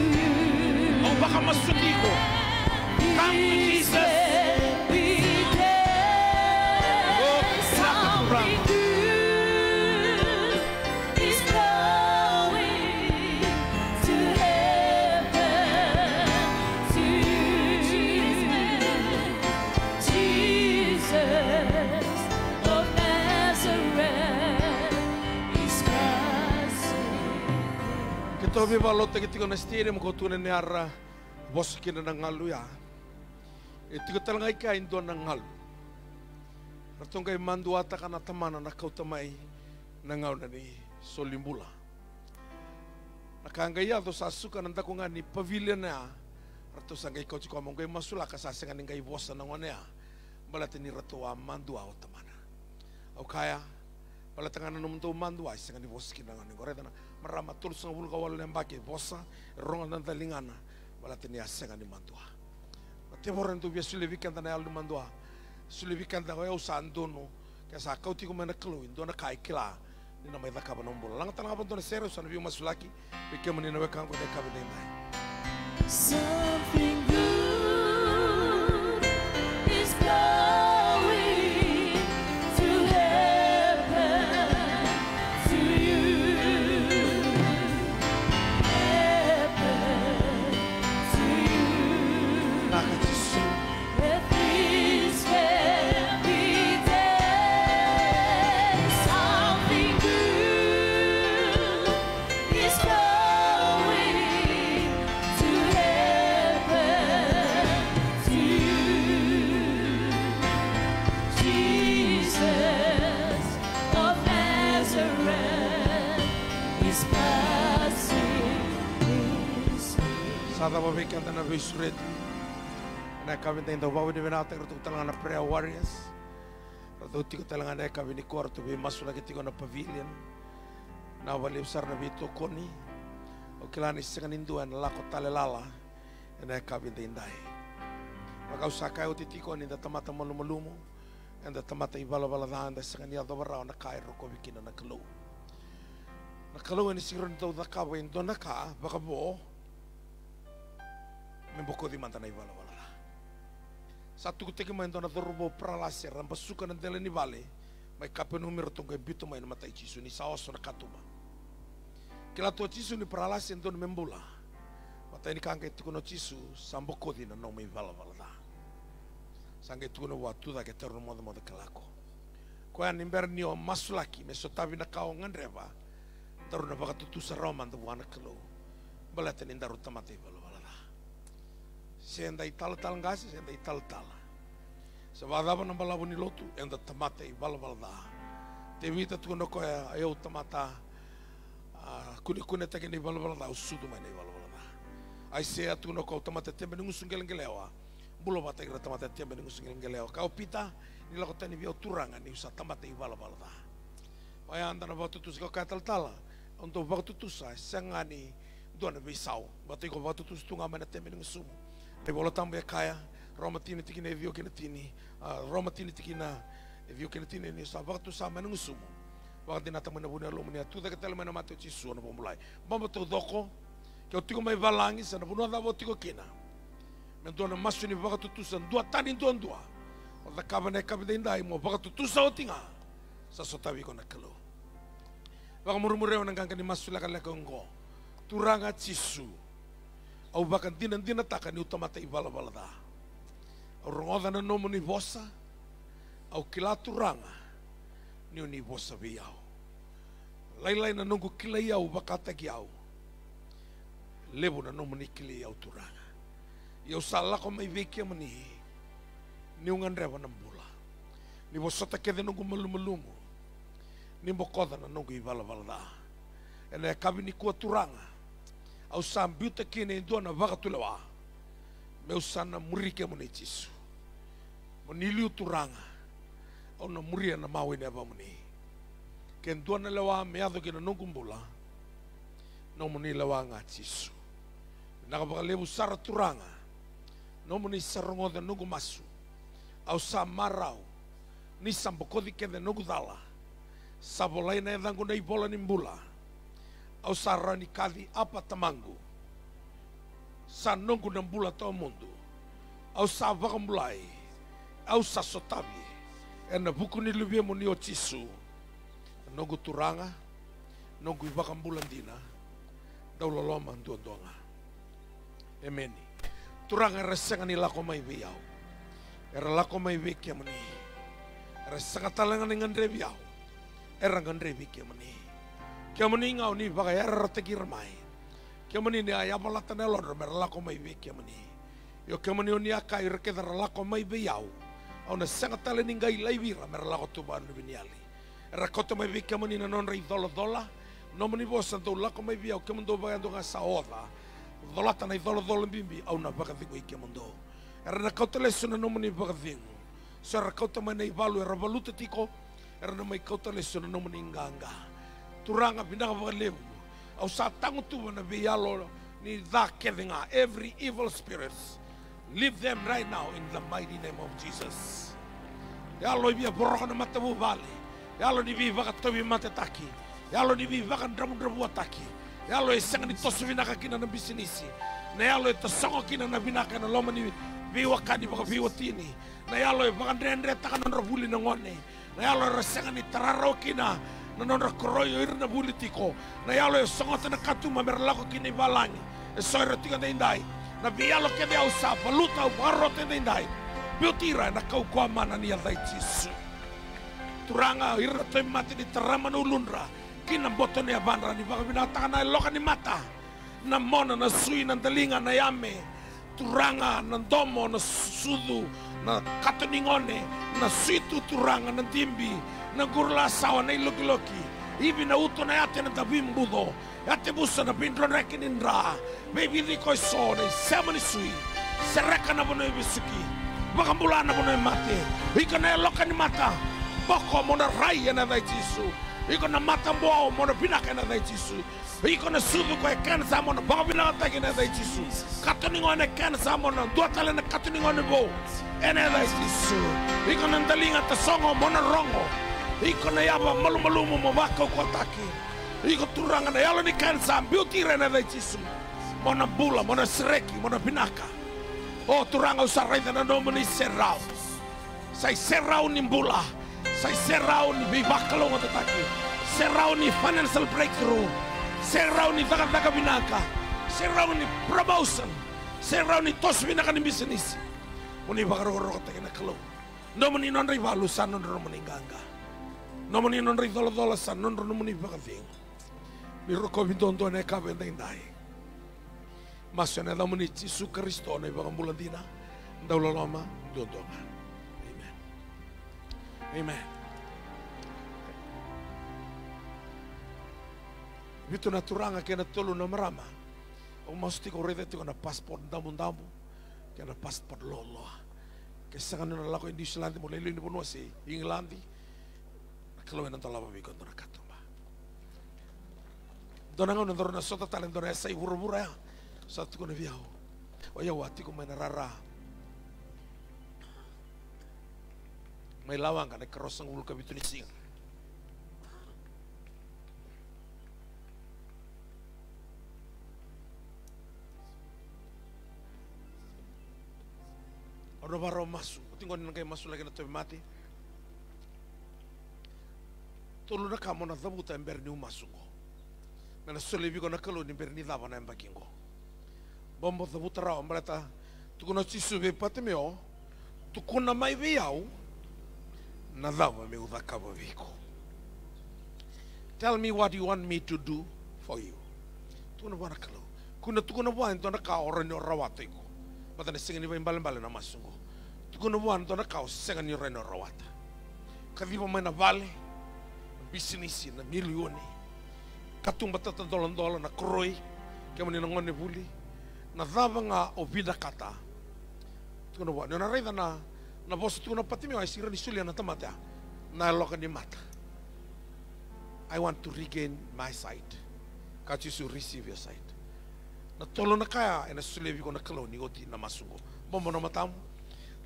O baka masutiko. Come to Jesus. Tobi balote ke tiko na stire mo ko tune ne ara bos kina na ngalu ya. E tiko talangai ka indo na ngalu. Ratong kay mandu ata kana tamana na kau tamai na ngau na ni solimbula. Nakanga ya do sa suka nanda ko ngani pavilion na. Rato sangai kau tiko mong kay masula ka sa senga ngai bosa na ngone ya. Balate ni rato wa mandu au tamana. Au kaya balatangana no mundo mandu ai senga ni bos kina ngani gore dana. Marama tulus ng bulga wala ng baki bosa rongan ng talingana wala tiniya senga ni mandua. Mati boran tu biya sulibikan na yaldo mandua. Sulibikan na kaya usan dono kaya sa kau tiko mana keluin dono kai kila ni na may daka banombol. Lang tanang abon dono sero sa nabiyo masulaki bigyan mo ni nawekang ko na kabinay. Something good is going to happen to you. Sada babikan na bisret. Na kami tayong bawa ni binatang ratu talangan na prayer warriors. Ratu tiko talangan na kami ni kwarto bi masuk lagi tiko na pavilion. Na wali besar na bito koni. O kilani sengan induan lako talelala. Na kami tayong dai. Maka usakay uti tiko ni da tamata malumalumo. And da tamata ibala-bala dahan da sengan niya dawarao na kairo ko bikino na kalo. Na kalo ni siron daw na kawa indo na ka baka bo. Memboko di mantana iwala wala. Satu kuteke main dona dorbo pralaser rampa suka na dele ni vale. Mai kape numero tonga bito mai na matai Jesu ni saoso na katuma. Kila to Jesu ni pralaser don membula. Matai ni kanga itu no Jesu samboko di na no mai wala wala. Sanga itu no watu da ke terno moda moda kalako. Ko an imberni o masulaki me sotavi na kao ngandreva. Daru na baka tutu sa roman da wana kalo. Balate ni daru tamate wala. Senda ital-tal ngasi, senda ital-tal. Sabadaba ng balabo ni lotu, enda tamate balbalda. Tevita tu no koya ayo tamata kuni-kuni take ni balbalda usudu mai ni balbalda. Ai sea tu no ko tamate tembe ngusung gelengelewa. Bulo bata ira tamate tembe ngusung gelengelewa. Kau pita ni lako tani bio turangan ni usa tamate balbalda. Waya anda na batu tu ka tal-tal. Untuk batu tu sa sangani dona bisau. Batu ko batu tu tunga mai na tembe ngusum. Te bola tambe kaya Roma tini tikina e vio kina tini. Roma tini tikina e vio kina tini ni sa waktu sa menung sumo. Waktu nata mana bunia lo menia tu dekat mana mati cisu na pemulai. Bamba tu doko ke o tiko mai valangi sa na bunua da tiko kina. Mentona masu ni waktu tu san dua tani dua. O da kabane kabide indai mo waktu tu sa o tinga. Sa sotawi kona kalo. Baka murmureo nang kangkani masu laka ngo. Turanga cisu. Au bakan dina taka ni utamata ibala da. Au rongoda na nomo ni vosa. Au kila turanga. Ni ni vosa viau. Lailai na nungu kila iau bakata ki au. Levo na nomo ni kila iau turanga. Iau salako mai vekia mani. Ni ungan rewa na mbula. Ni vosota kede nungu malumu. Ni mokoda na nungu ibala da. Ena kabi ni kua turanga. Au sambiuta kine indona wakatulewa. Meu sana murike muni Jisu. Moniliu turanga. Au na muria na mawe neba muni. Ken duana lewa meado kina nungumbula. No muni lewa nga Jisu. Nakapaka lebu sara turanga. No muni sarongo de nungu masu. Au sa marau. Ni sambokodi kede nungu dala. Sabolai na edangu na ibola nimbula. Au sarani kadi apa tamangu. Sa nungu nambula tau mundu. Au sa vakamulai. Au sa sotavi. Ena buku ni lubia mo ni o Jisu. Nungu turanga. Nungu ivakambulan dina. Dauloloma nduandonga. Emeni. Turanga resenga ni lako mai viau. Era lako mai vikia mani. Resenga talanga ni ngandre viau. Era ngandre vikia mani. Kia mani ngau ni baka era teki ramai. Kia mani ni ayama lata nelor mera lako mai vikia mani. Yo kia mani o ni aka irekeda lako mai viau. Au na senga tale ni ngai laivira mera lako tuba anu biniali. Era kota mai vikia mani na non rei dola. No mani vosa tau lako mai viau kia mundo baka ndonga sa oda. Dolata na dola bimbi au na baka vingu ikia mundo. Era na kota lesu na no mani baka vingu. So era kota mai na ivalu era valuta tiko. Era na mai kota lesu na no mani nganga. Turanga pinaka baka levu. Au sa tangu tuwa na vialo ni dha kevinga. Every evil spirits. Leave them right now in the mighty name of Jesus. Yalo ibia boroka na matabu vale. Yalo ni vi baka tobi matetaki. Yalo ni vi baka dramu ataki. Yalo e sanga ni tosu vinaka kina na bisinisi. Na yalo e tasongo kina na vinaka na loma ni viwakani baka viwatini. Na yalo e baka ndre taka na nravuli na ngone. Na yalo e rasanga ni tararo kina na nondra koroyo irna politiko. Na yalo e songota na katuma merlako kina ibalangi. E soira tika na indai. Na vialo kede au sa valuta au barote na indai. Biutira na kau kwa mana ni adai Jisu. Turanga irna toi mati ni tarama na ulunra. Kina boto ni abandra ni baka binataka na iloka ni mata. Na mona na sui na dalinga na yame. Turanga na domo na sudu. Na katoningone. Na suitu turanga na dimbi. Na gurla sawa na iloki-loki. Ibi na uto na yate na tabimbudo. Yate busa na pindron rekin indra. Baby di koi so na isema ni sui. Sereka na bono ibisuki. Bakambula na bono mate. Ika na iloka ni mata. Boko mona rai na dai Jisu. Iko na mata mboa mona pinaka na dai Jisu. Iko na sudu ko kensa mona baka pinaka taki na dai Jisu. Katoningone kensa mona duatale na katoningone bo. Ene dai Jisu. Iko na ndalinga tasongo mona rongo. Iko na yaba malumalumu mo waka ko taki. Iko turanga na yalo ni kensa beauty na dai Jisu. Mona bula mona sreki mona pinaka. O turanga usarai na nomo ni serau. Sai serau ni bula. Sai serau ni bibakalo ngota taki. Serau ni financial breakthrough. Serau ni daga binaka. Serau ni promotion. Serau ni tos binaka ni business. Muni bakaro taki na kalo. Nomo ni non rivalu san non romoni ganga. Nomo ni non ridola san non romoni bakaving. Ni roko bintondo ne kabe ndai. Masya na muni Jisu Kristo na bakambulan dina. Dauloloma dondonga. Amen. Vitu na turanga kena tolu na marama. O masti ko rede tiko na passport damu kena passport lolo. Kesa kana na lako New Zealand mo lelo ni bonua si England. Kalau na talaba bi kondo na katumba. Donanga na dorona sota talen dona sai burubura ya. Satu ko na viao. O ya wati ko mena rara. Mai lawanga na karosang ulu kabitu ni singa. Ora baro masu, tinggal nang kay masu lagi na toy mati. Tolu na kamo na dabuta emberni umasungo. Mena solevi ko na kalo ni berni dava na embakingo. Bombo dabuta rao mbalata tukuna chisube patemeo tukuna mai viau na dava me udakava viko. Tell me what you want me to do for you. Tukuna wana kalo. Tukuna wana to na ka oranyo rawata iko. Mata na singa ni vai mbale na masungo. Tukuna wana to na ka singa ni reno rawata. Kaviva mai na vale business na milioni. Katumba tata dolan na kroi kaya mani ngone buli na dava nga o vida kata tukuna wa na raida na boss tukuna pati me ai sira ni sulia na tamata na loka ni mata. I want to regain my sight. Ka to receive your sight. Na tolo na kaya ena sulevi ko na kaloni oti na masungo bombo na matamu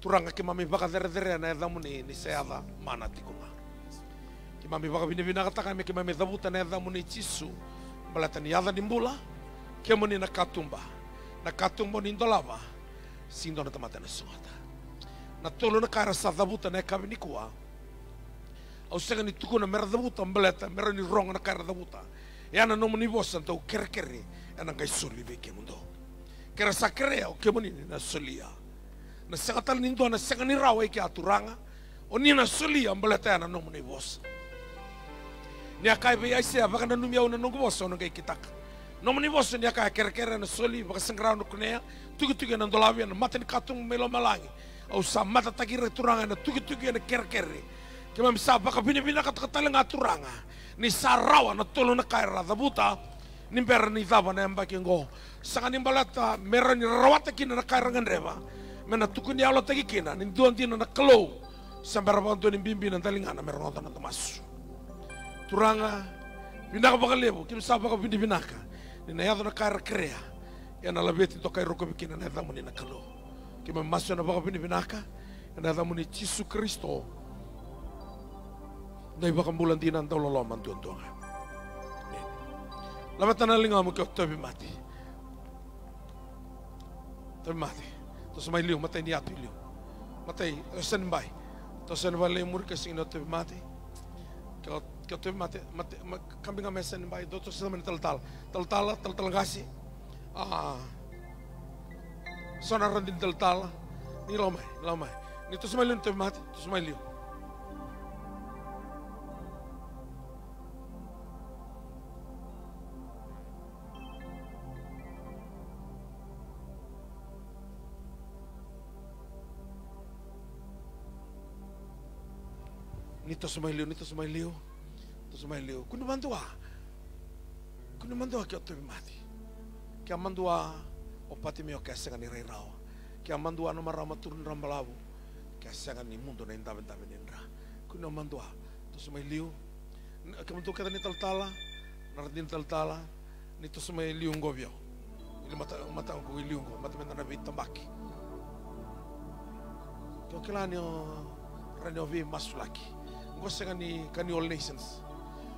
turanga ke mami baka dere na damu ni seada mana tikuma. Mami baka bina kata me ke mami dabuta na damu ni chisu balata ni ada nimbula ke moni na katumba ni ndolava sindo na tamata na sota na tolo na kara sa dabuta na kabini kuwa au sega ni tukuna mera dabuta balata mera ni ronga na kara dabuta yana no moni bosan to kerkere ana ngai soli be ke mundo kera sakre o ke moni na solia na sagatal nindo na sega ni rawe ke aturanga o ni na solia balata ana no moni bosan. Ni akai be ai se baka na numia una nungu boso no kai kitaka. No mani boso ni akai kerkere na soli baka sangrau no kunea tugi na ndolavi na matani katung melo malangi. Au sa mata takire turanga na tugi na kerkere. Ke mam sa baka bina kata ngaturanga. Ni sarawa na tolo na kai radabuta ni ber ni dava na mbaki ngo. Sanga ni balata mera ni rawata kina na kai ranganreva. Mena tukuni alo tagi kina ni duantina na kalo. Sambara bantu ni bimbi na talingana mera nota na tamasu. Turanga binaka baka lebo kim sa baka binaka ni na yado na kara krea ya na labeti to kai roko bikina na damu ni na kalo kim maso na baka binaka na damu ni Yesu Kristo dai baka bulan dinan to lolo man tuonga labata na linga mo ko tobi mati to samay liu matay ni atu liu matay sen bai to sen vale mur ka sing no tobi mati que eu teve kambing a mesa bai doutor se também tal gasi sona randin tal ni lomai ni tu semai teve mate tu semai liu ni tu semai liu Kuno mandua que eu teve mati. Que a mandua o pati meu que senga ni reirao. Que a mandua no marama turun rambalavu. Que a senga ni mundo na indava nendra. Kuno mandua. Tu sumai liu. Que mandua que ni taltala, nardin taltala, ni tu sumai liu ngovio. Ele mata ko liu ngo, mata mena na tambaki. Que o kelanio renovi masulaki. Ngo senga ni kani all nations.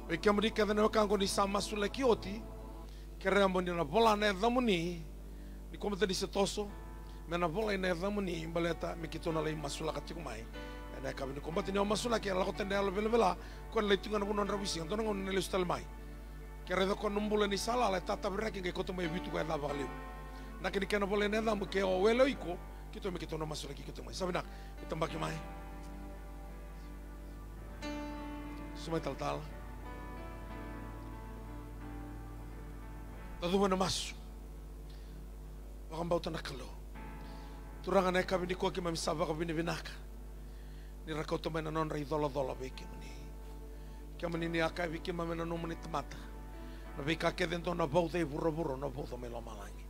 E que Amerika da kango ni sama sula kioti que rambo ni na bola na damuni ni como te disse toso me na bola na damuni baleta me kitona lai masula katiku mai na ka ni combate ni masula que la kotende ala vela con le tinga no rawisi ndo no ne lestal mai que redo con numbula ni sala la tata breki que koto mai bitu ga da valeu na que ni kana bola na damu que o welo iko kito me kitona masula ki kito mai sabina kitambaki mai sumai tal Tadu na masu. Wakang bauta na kalo. Turanga na kami ni ko ki mamisaba ka binaka. Ni rakau to mena non rai dola beke mani. Kami ni aka biki mamena no mani tamata. Na bika ke dentro na bauta e burro na bauta me lo malangi.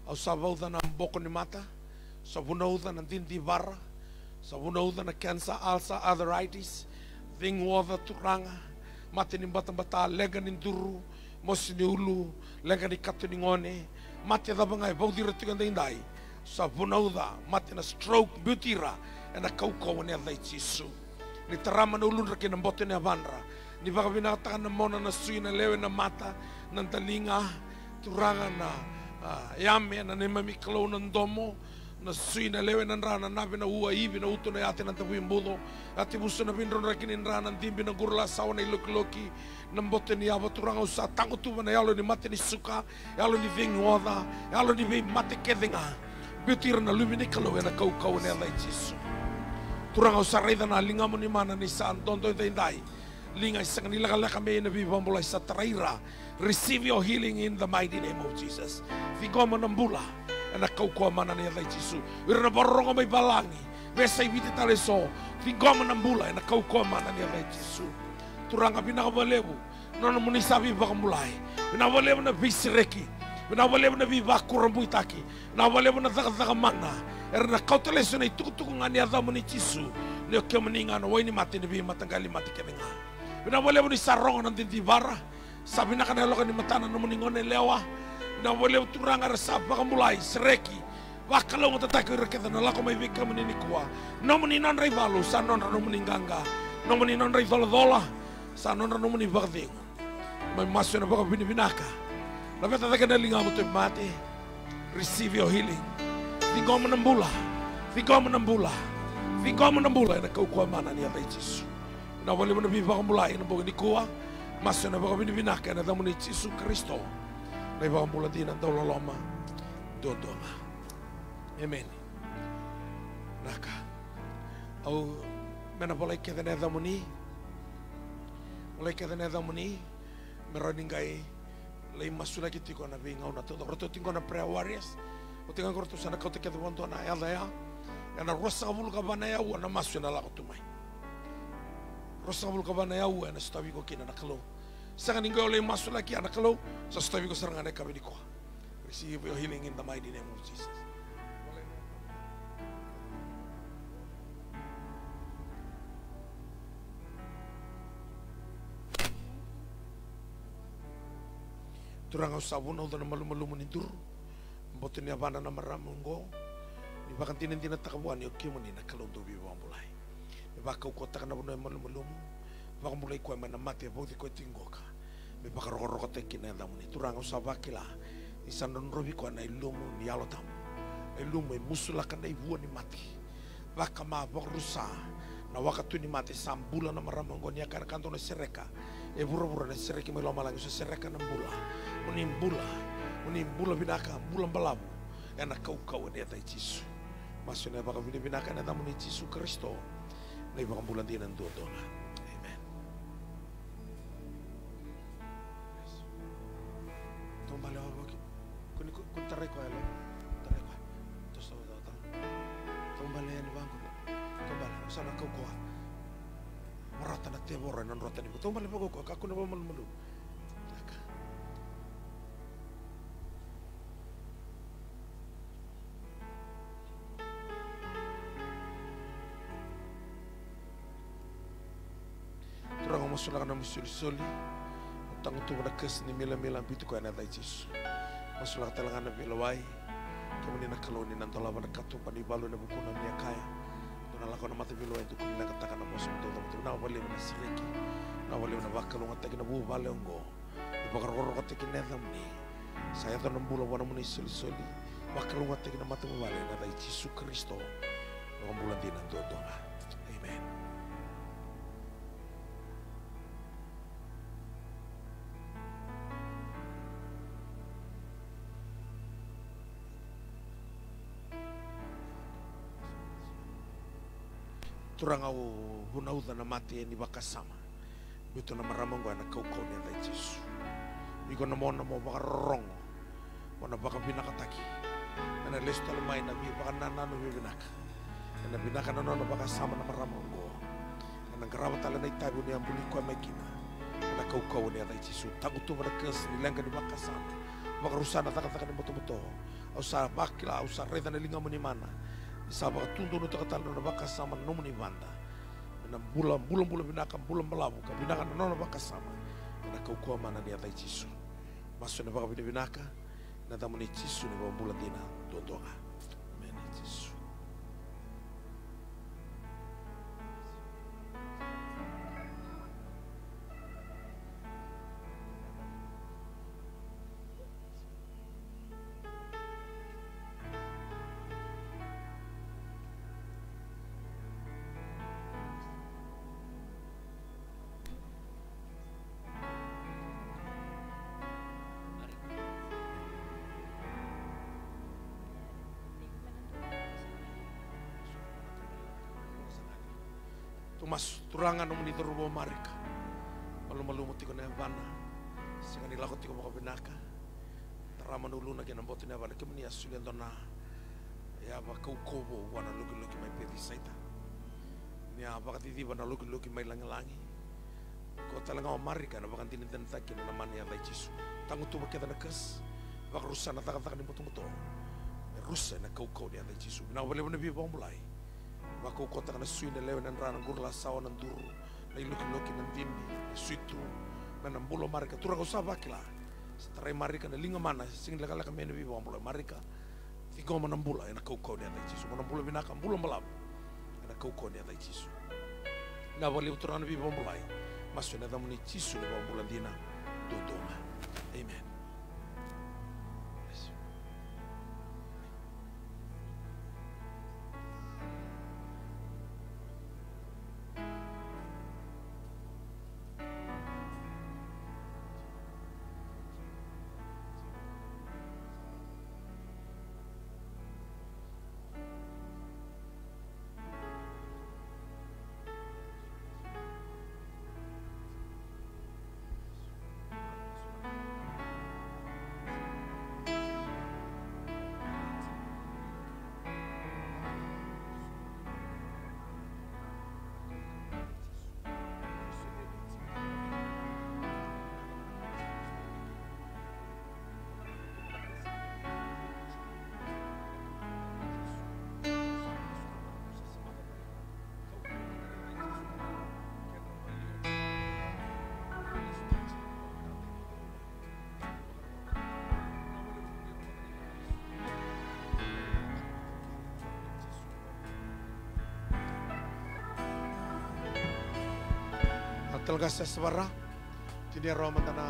Au sa bauta na boko ni mata. Sa buna uda na dindi barra. Sa buna uda na cancer, ulcer, arthritis. Thing water turanga. Mate ni bata lega ni duru. Mosi ni ulu, lega ni katu ni ngone, mate da bangai, bau dira tinganda indai, sa bunauda, mate na stroke, butira, e na kaukau ni adai Yesu. Ni tarama na ulun raki na bote ni avandra. Ni baka binakatakan na mona na sui na lewe na mata. Ng talinga. Turanga na yame na ni mamikalaw ng domo. Na sui na lewe ng rana nabi na uwa ibi na uto na yate ng tabu yung bulo. Ati buso na binron raki ni rana ng timbi ng gurla sawa na iloki-loki. Nang bote ni awa turanga usa. Tango tuwa na yalo ni mate ni suka. Yalo ni vingoda. Yalo ni ving mate kevinga. Biutira na lumini kalaw na kau-kau na yalay Jisu. Turanga usa reda na linga mo ni mana ni saan tonto yung tainday. Linga isang nilakala kami na bibambulay sa traira. Receive your healing in the mighty name of Jesus. Figo mo ng bula. Na kau-kau mana ni yalay Jisu. Wira na barong may balangi. Besa ibiti taleso. Figo mo ng bula. Na kau-kau mana ni yalay Jisu. Turanga pinakabalebu. Nono mo ni sabi bakamulay. Pinakabalebu na bisireki. Pinakabalebu na bibakurambuy taki. Pinakabalebu na taka-takamana. Era na kau taleso na itukutuku nga ni adamo ni Jisu. Leo kia maninga na way ni mati ni bimatanggali mati keninga. Pinakabalebu ni sarong ng tintibara. Sabi na kanalo ka ni matana na muningon ni lewa. Pinakabalebu turanga rasa bakamulay. Sereki. Wakalaw mo tatay ko irakita na lako may bigka maninikwa. No maninan ray valo. Sa non na maninganga. No maninan ray valo-dola. Sa non na manibagding. May maso na baka binibinaka. Lapit na taga nalinga mo ito mati. Receive your healing. Figo mo ng bula. Figo mo ng bula. Figo mo ng bula. Nakaukuha mana niya tayo Jisu. Nawali mo na bibaka mula. Ina baka nikuha. Maso na baka binibinaka. Na damo ni Jisu Kristo. Na ibaka mula din ang taulaloma. Dodoma. Amen. Naka. Au menapalay kita na damo ni. Mulai kita na damo ni. Meron ngay lay masula kiti ko na bingaw na todo. Roto tingo na prayer warriors. O tingo ko roto sana kau te kita wanto na yada ya. Yana rosa kabul kabana ya na masula la ko tumay. Rosa kabul kabana ya na stawi ko kina na kalo. Saka ningo lay masula ki na kalo sa stawi ko sarangane kabini ko. Receive your healing in the mighty name of Jesus. Turang sabun au na malu-malu mundur. Boto ni abana na maramungo. Ni bakan tinin takabuan yo kimo ni nakalong do biwa mulai. Ni baka ko taka na buno malu-malu. Baka mulai ko man mati bodi ko tingoka. Ni baka roko te kinela muni turang sabakila. Isan don robi ko na ilumu ni alotam. Ilumu musula kan ibu ni mati. Baka ma borusa. Na wakatu ni mati sambula na maramungo ni akar kanto na sereka. E bura-bura na sereki may lomalang sa sereka ng bula. Unim bula binaka, bulang balabu. Yan nakaukaw niya tayo Jisu. Masyo na baka binibinaka na damo ni Jisu Kristo. Na ibang bulan din ang dodona. Amen. Tumbala ako. Kung taray ko, alo. Taray ko. Tapos tumbala yan ibang ko. Tumbala. Saan nakaukaw? Marata na tebora ng rota ni mo. Ito mali ko ako na ba malu. Turang ako masula ka na musuli-suli. Utang ito na kas ni mila-mila bito ko na tayo Jisu. Masula ka talaga na bilaway. Kaya ni nakalonin ng talawa na katupan ibalo na bukunan niya kaya. Nalako na matibilo ay dukong nakatakan na bosom to to na wali na sireki na wali na bakalong at na bubale ngo ibakaroro ka tekin na ni saya to ng bulan wala mo ni suli bakalong at na matibale na tay Jisu Kristo ng bulan din ang todo nga. Amen. Turang au hunauda na mati ni bakasama. Bito na maramang ko na kau-kau niya tayo Jisu. Biko na mo baka rongo. Wana baka binakataki. Na lesto lamay na baka nanano binaka. Na binaka na nono baka sama na maramang ko. Na nagkarawat tala na itabi niya muli ko may kina. Na kau-kau niya tayo Jisu. Taguto ba na kas nilangga ni bakasama. Baka rusa na takataka ni moto-moto. Au sa bakila, au sa reda na linga mo ni mana. Isa baka tundo no takatalo na baka sama no muni banda. Na bulan binaka bulan balabu ka binaka na baka sama. Na kau mana ni atai Jisu. Maso na baka binaka na damo ni Jisu ni bulan dina dodonga. Amen Jisu. Tumas turangan nomuni terubo marika. Malu-malu mutiko na vana. Singa ni lakot tiko makabenaka. Tarama nulu na kinamboto na vana kimani asulian dona. Ya ba kaukobo wana luki mai peti saita. Ni apa katiti wana luki mai langi-langi. Ko talanga marika na bakan tinin tantak na mani alai Jisu. Tangu tu bakita na kas. Bak rusa na takatakan ni muto-muto. Rusa na kau ni alai Jisu. Na wale wale bi bang mulai. Bako kota kana sui na lewe nan rana gurla sawa nan duru na iluki nan dindi suitu na nambulo marika turang usah bakila setarai marika na linga mana sing laka mene bi bambulo marika tigo manambula ena kau ni ada Jisu manambula binaka bulo malam ena kau ni ada Jisu na wali uturana bi bambulai masu na damuni Jisu ni bambula dina dodoma amen. Talaga sa sabara, tinira man na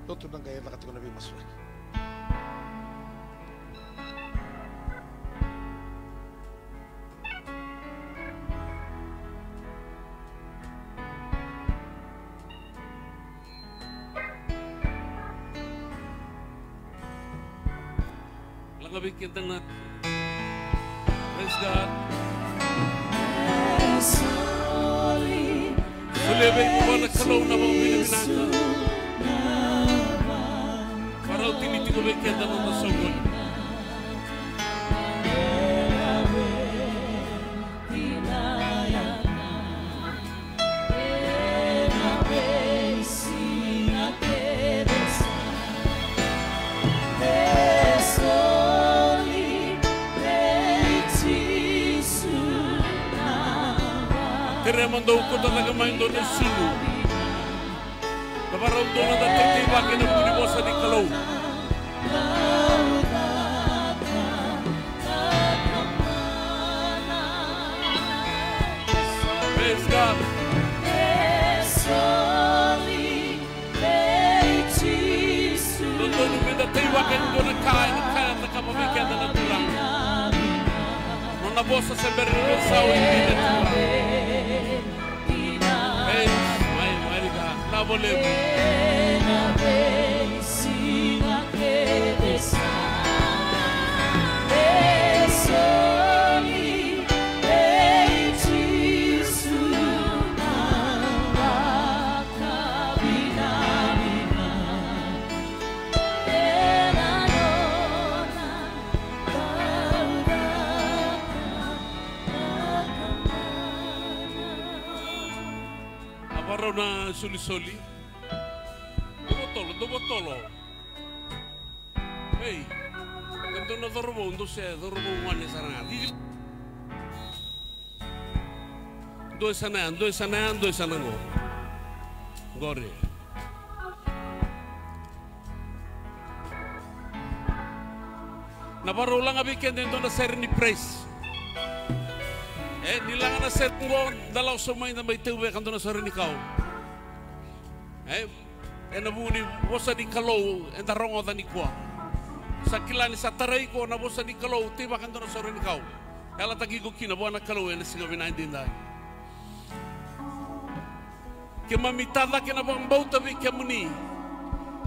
luto ng gaya lakat ko na bimasway. Langabig kita na. Praise God. Sulebe mo ba nagkalaw na mga binabinata? Paraw tinitigo ba kaya ng nasogol? Mandou ko talaga main doon ng sulu. Kaparaw doon ang nagtitiba kinabuni mo sa Nikalaw. Praise God. Doon doon ang nagtitiba kinabuni doon ang kain at nakapamigyan na ng tulang. Nung nabosa sa Berlin sa hindi na tulang. Aparaw na suli-suli. Dobotolo. Hey, ganito na dorbo wane sana. Doy sana ngo. Gore. Naparo lang abikin dito na serni praise. Nilangan na set ngo dalaw sumay na may tuwe kanto na serni kau. Nabuni bosa di Kalau entarongo da ni kwa. Sakilani sa taray ko na bosa di Kalau tiba kanto na sore ni kau. Ela tagigo kina buana Kalau ena singa binain dindai. Ke mamitada ke na bang bauta bi ke muni.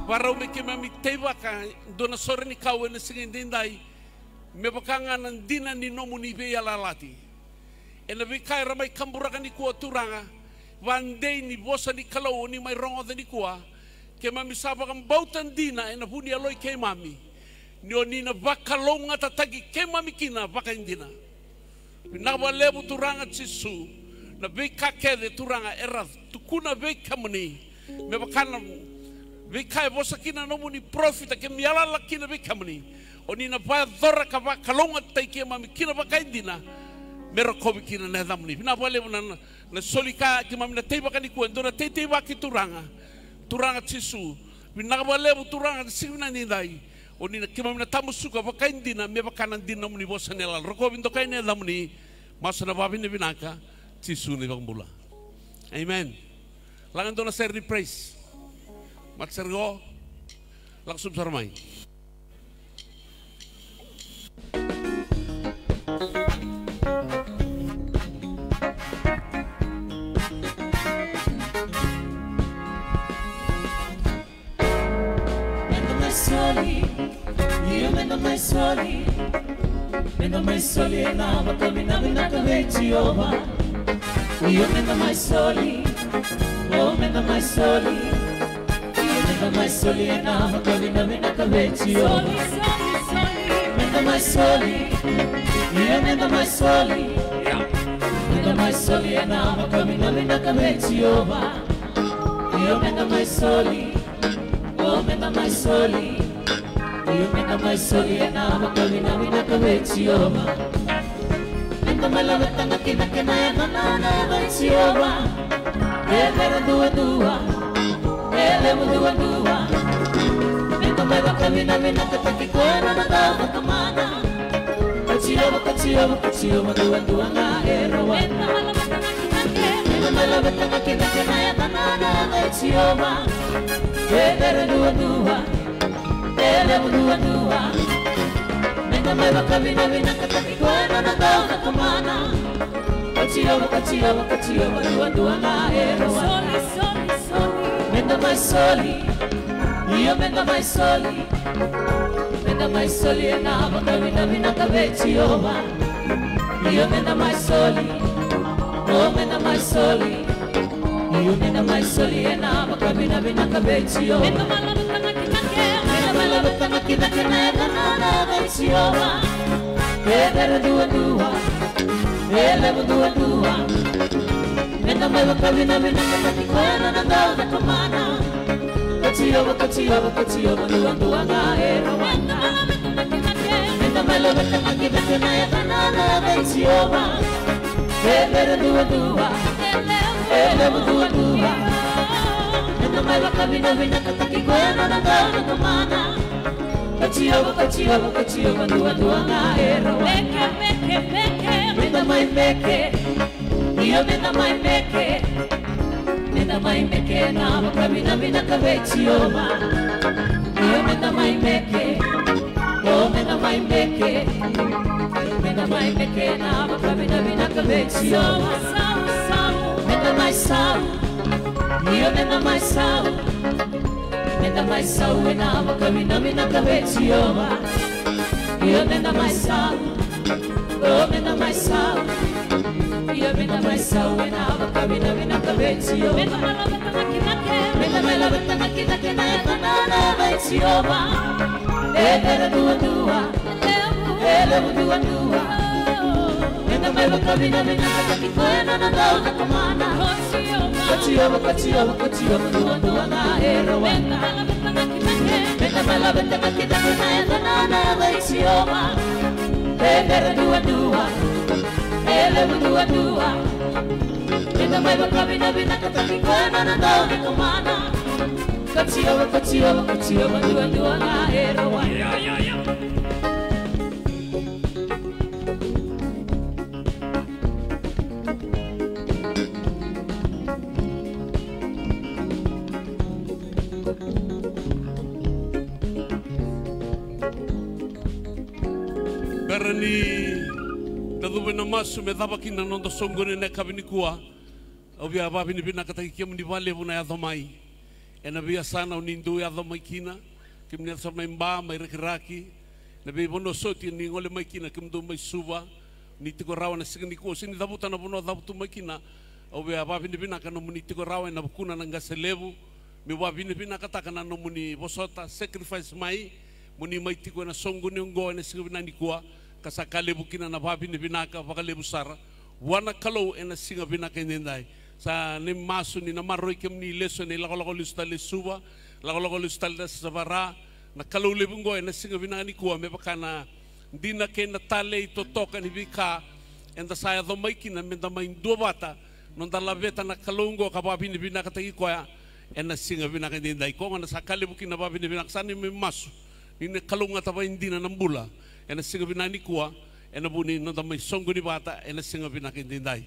Para umi ke mamiteba ka dona sore ni kau ena singa dindai. Me bakangan ang dina ni nomuni be lalati. E na vikai ramai kamburaka ni kua turanga. One day ni bosa ni kalau ni mai rongo ni kua. Ke mami sapa kam bautan dina e na puni aloi ke mami. Ni o ni na vakalonga tatagi ke mami kina vaka indina. Pinawa lebu turanga tisu. Na vika kede turanga era tukuna vika mani. Me bakana vika bosa kina no muni profita ke miala la kina vika mani. O ni na vai dora ka vakalonga tai ke mami kina vaka indina. Mero kobi kina na damni. Pinawa lebu na solika ke mami na teiba kani kuendo na teiba ki turanga. Turanga tisu. Pinawa lebu turanga siguna ni dai. O ni na ke mami na tamu suka vaka indina me bakana dina muni bosa nela. Rokobi ndo kai ne damni. Masa na babi ne binaka. Tisu ni bang bula. Amen. Langan to na serdi praise. Mat sergo. Langsung sarmai. Mendo mai soli e nava camminava che Jehovah. Io mendo mai soli, oh mendo mai soli. Io mendo mai soli e nava camminava che Jehovah. Mendo mai soli, io mendo mai soli. Mendo mai soli e nava camminava che Jehovah. Io mendo mai soli, oh mendo mai soli. Io mendo mai soli e nava camminava che Jehovah. Mendo mai la vetta macchina che mai non è Jehovah. E vera dua, e levo dua. Mendo mai va camminava che tacchi cuore non dava camana. Jehovah dua na ero. Mendo mai la vetta macchina che mai non è Jehovah. E vera dua. Levo dua. Mendo mai va camminava che tacchi cuore non dava camana. Jehovah dua na ero. Mendo mai soli, io mendo mai soli. Mendo mai soli e nava camminava che Jehovah. Io mendo mai soli, oh mendo mai soli. Io mendo mai soli e nava camminava che Jehovah. Mendo mai la vetta macchina che ne danna che Jehovah. E vera dua, e levo dua. Mendo mai va camminava che tacchi cuore non dava camana. Jehovah dua na ero. Mendo mai la vetta macchina che ne danna che Jehovah. E vera dua, e levo dua. Mendo mai va camminava che tacchi cuore non dava camana. Jehovah dua na ero. Mendo mai meke, io mendo mai meke. Mendo mai meke na camminava che Jehovah. Io mendo mai meke, oh mendo mai meke. Mendo mai meke na camminava che Jehovah. Mendo mai sau, io mendo mai sau. Mendo mai sau e na camminava che Jehovah. Io mendo mai sau, oh mendo mai sau. Io mendo mai sau e na camminava che Jehovah. Mendo mai la vetta macchina che ne danna che Jehovah. E vera dua, e levo dua. Mendo mai va camminava che tacchi cuore non dava camana. Jehovah dua na ero. Mendo mai la vetta macchina che ne danna che Jehovah. E vera dua, e levo dua. Mendo mai va camminava che tacchi cuore non dava camana. Jehovah dua na ero. Berani taduwe na masu me dava kina nondo songone ne kabini kua. Obia babi ni bina kataki kia muni vale vuna ya dhamai. E na bia sana unindu ya dhamai kina. Kim ni sa mai mba mai rekiraki. Na bia bono soti ni ngole mai kina kim do mai suva. ni tiko rawa na singa ni ko sini dabuta na bono dabutu makina o be aba bini bina kana muni tiko rawa na bukuna na ngaselevu me wa bini bina kata kana no muni bosota sacrifice mai muni mai tiko na songo ni ngo na singa bina ni ko kasa kalebu kina na ba bini bina ka bakalebu sara wana kalau ena singa bina ka ndai sa ni masu ni na maroi kem ni leso ni lago lista le suba lago lista le sabara na kalau lebu ngo ena singa bina ni ko me bakana dina ke na tale to toka ni bika enda saya do mai kina menda mai do bata non dalla veta na kalungo ka ba bini bina ka tagi ko ya ena singa bina ka ndai ko na sakale bukina ba bini bina sani me masu ni kalunga ta ba indina nambula ena singa bina ni ko ena buni non da mai songo ni bata ena singa bina ka ndai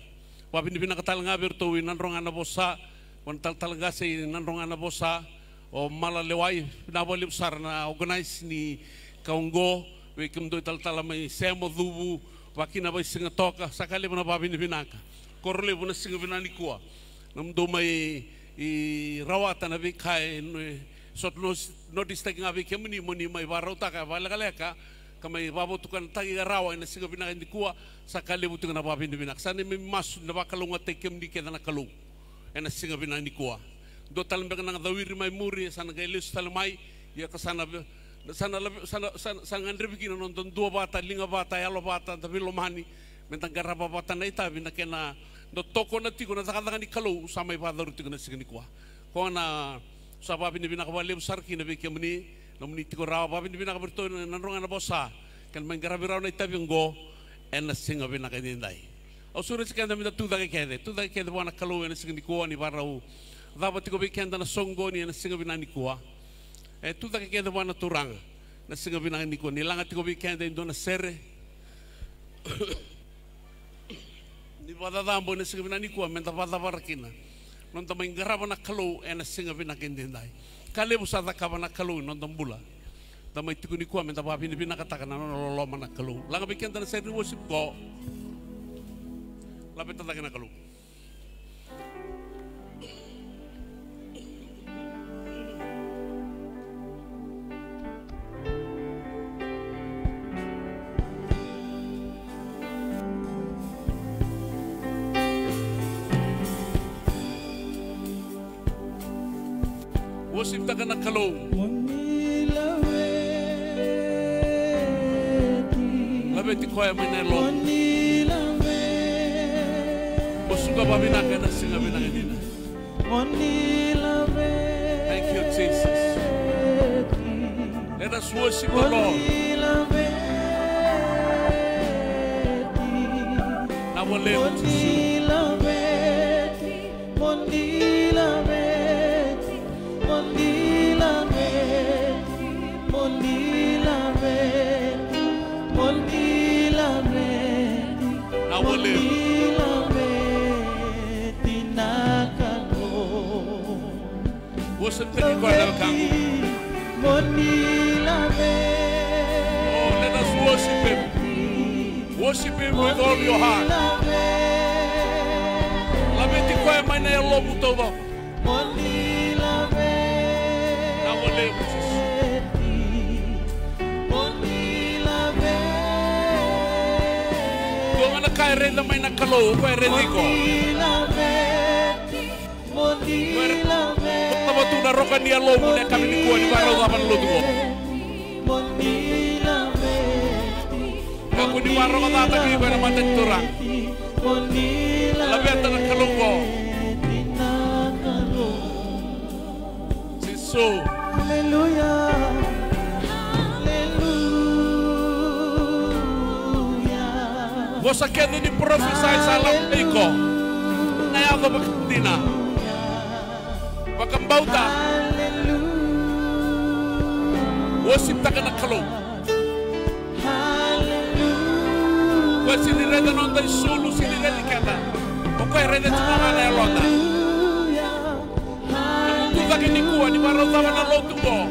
ba bini bina ka talanga berto wi nan ronga na bosa wan talanga sei nan ronga na bosa o mala lewai na boli besar na organize ni kaungo we kem do tal mai semo dubu wakina vai singa toka sakale bona babini binaka korle bona singa binani kuwa nam do mai I rawata na vi kai sot notice taking abi kemuni moni mai barota ka valagaleka kamai babo tukan tagi rawa ina singa binaka ndi kuwa sakale butu na babini binaka sane me mas na bakalunga tekem di kena kalung ina singa binani kuwa do talmbe nang dawiri mai muri sana gailis talmai ya kasana sana ngandre bikin nonton dua bata linga bata yalo bata tapi lomani mentang garaba bata na ita bina kena do toko na tiko na takataka ni kalau samai pada ruti kena sigini kuah kona sapa bina bina kawali besar kina bikin meni nomni tiko rawa bina bina kaberto nanrongan na bosa kan main garabi rawa na ita bingo ena singa bina kadindai ausura sekian dami tu dah kede wana kalau ena sigini kuah ni barau dapat tiko bikin dana songo ni ena singa bina ni kuah tu tak kaya wana turang na singa binang ni ko nilanga tiko bikenda indo na sere ni pada dambo na singa binang ni ko menta pada barakina non tamay garaba na kalau na singa binang kendai kale busada ka na kalau non tambula tamay tiko ni ko menta babi ni binakata na non lolo na kalau langa bikenda na sere worship ko lapit ta na kalau worship taka na kalau labeti koya manelo bosuga babina kana singa bina ngina thank you Jesus let us worship the Lord now we'll live to see worship the Lord. Oh, let us worship Him. Worship Him with all your heart. Lamenti ko ay may nayalo mo to ba? Nawale mo Jesus. Kung ano kaya rin na may nakalo, kaya rin ko. Batu na roka ni alo mo na kami ni kuha ni baro dapat lutugo. Aku ni baro ka tatagi ko na matagturang. Labiatan na kalungko. Siso. Hallelujah. Bosa kaya ni prophesy sa alam ko. Naya ako baktina. Bakambauta worship taka na kalong wa sinireda non dai solo sinireda kata o kaya reda tuma na londa tu taka ni kuwa ni baro tama na lotu bo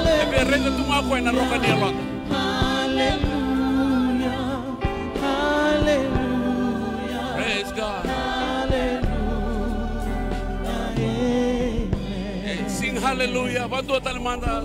e be reda tuma ko na roka ni londa praise God. Hallelujah. Bantu talimanda.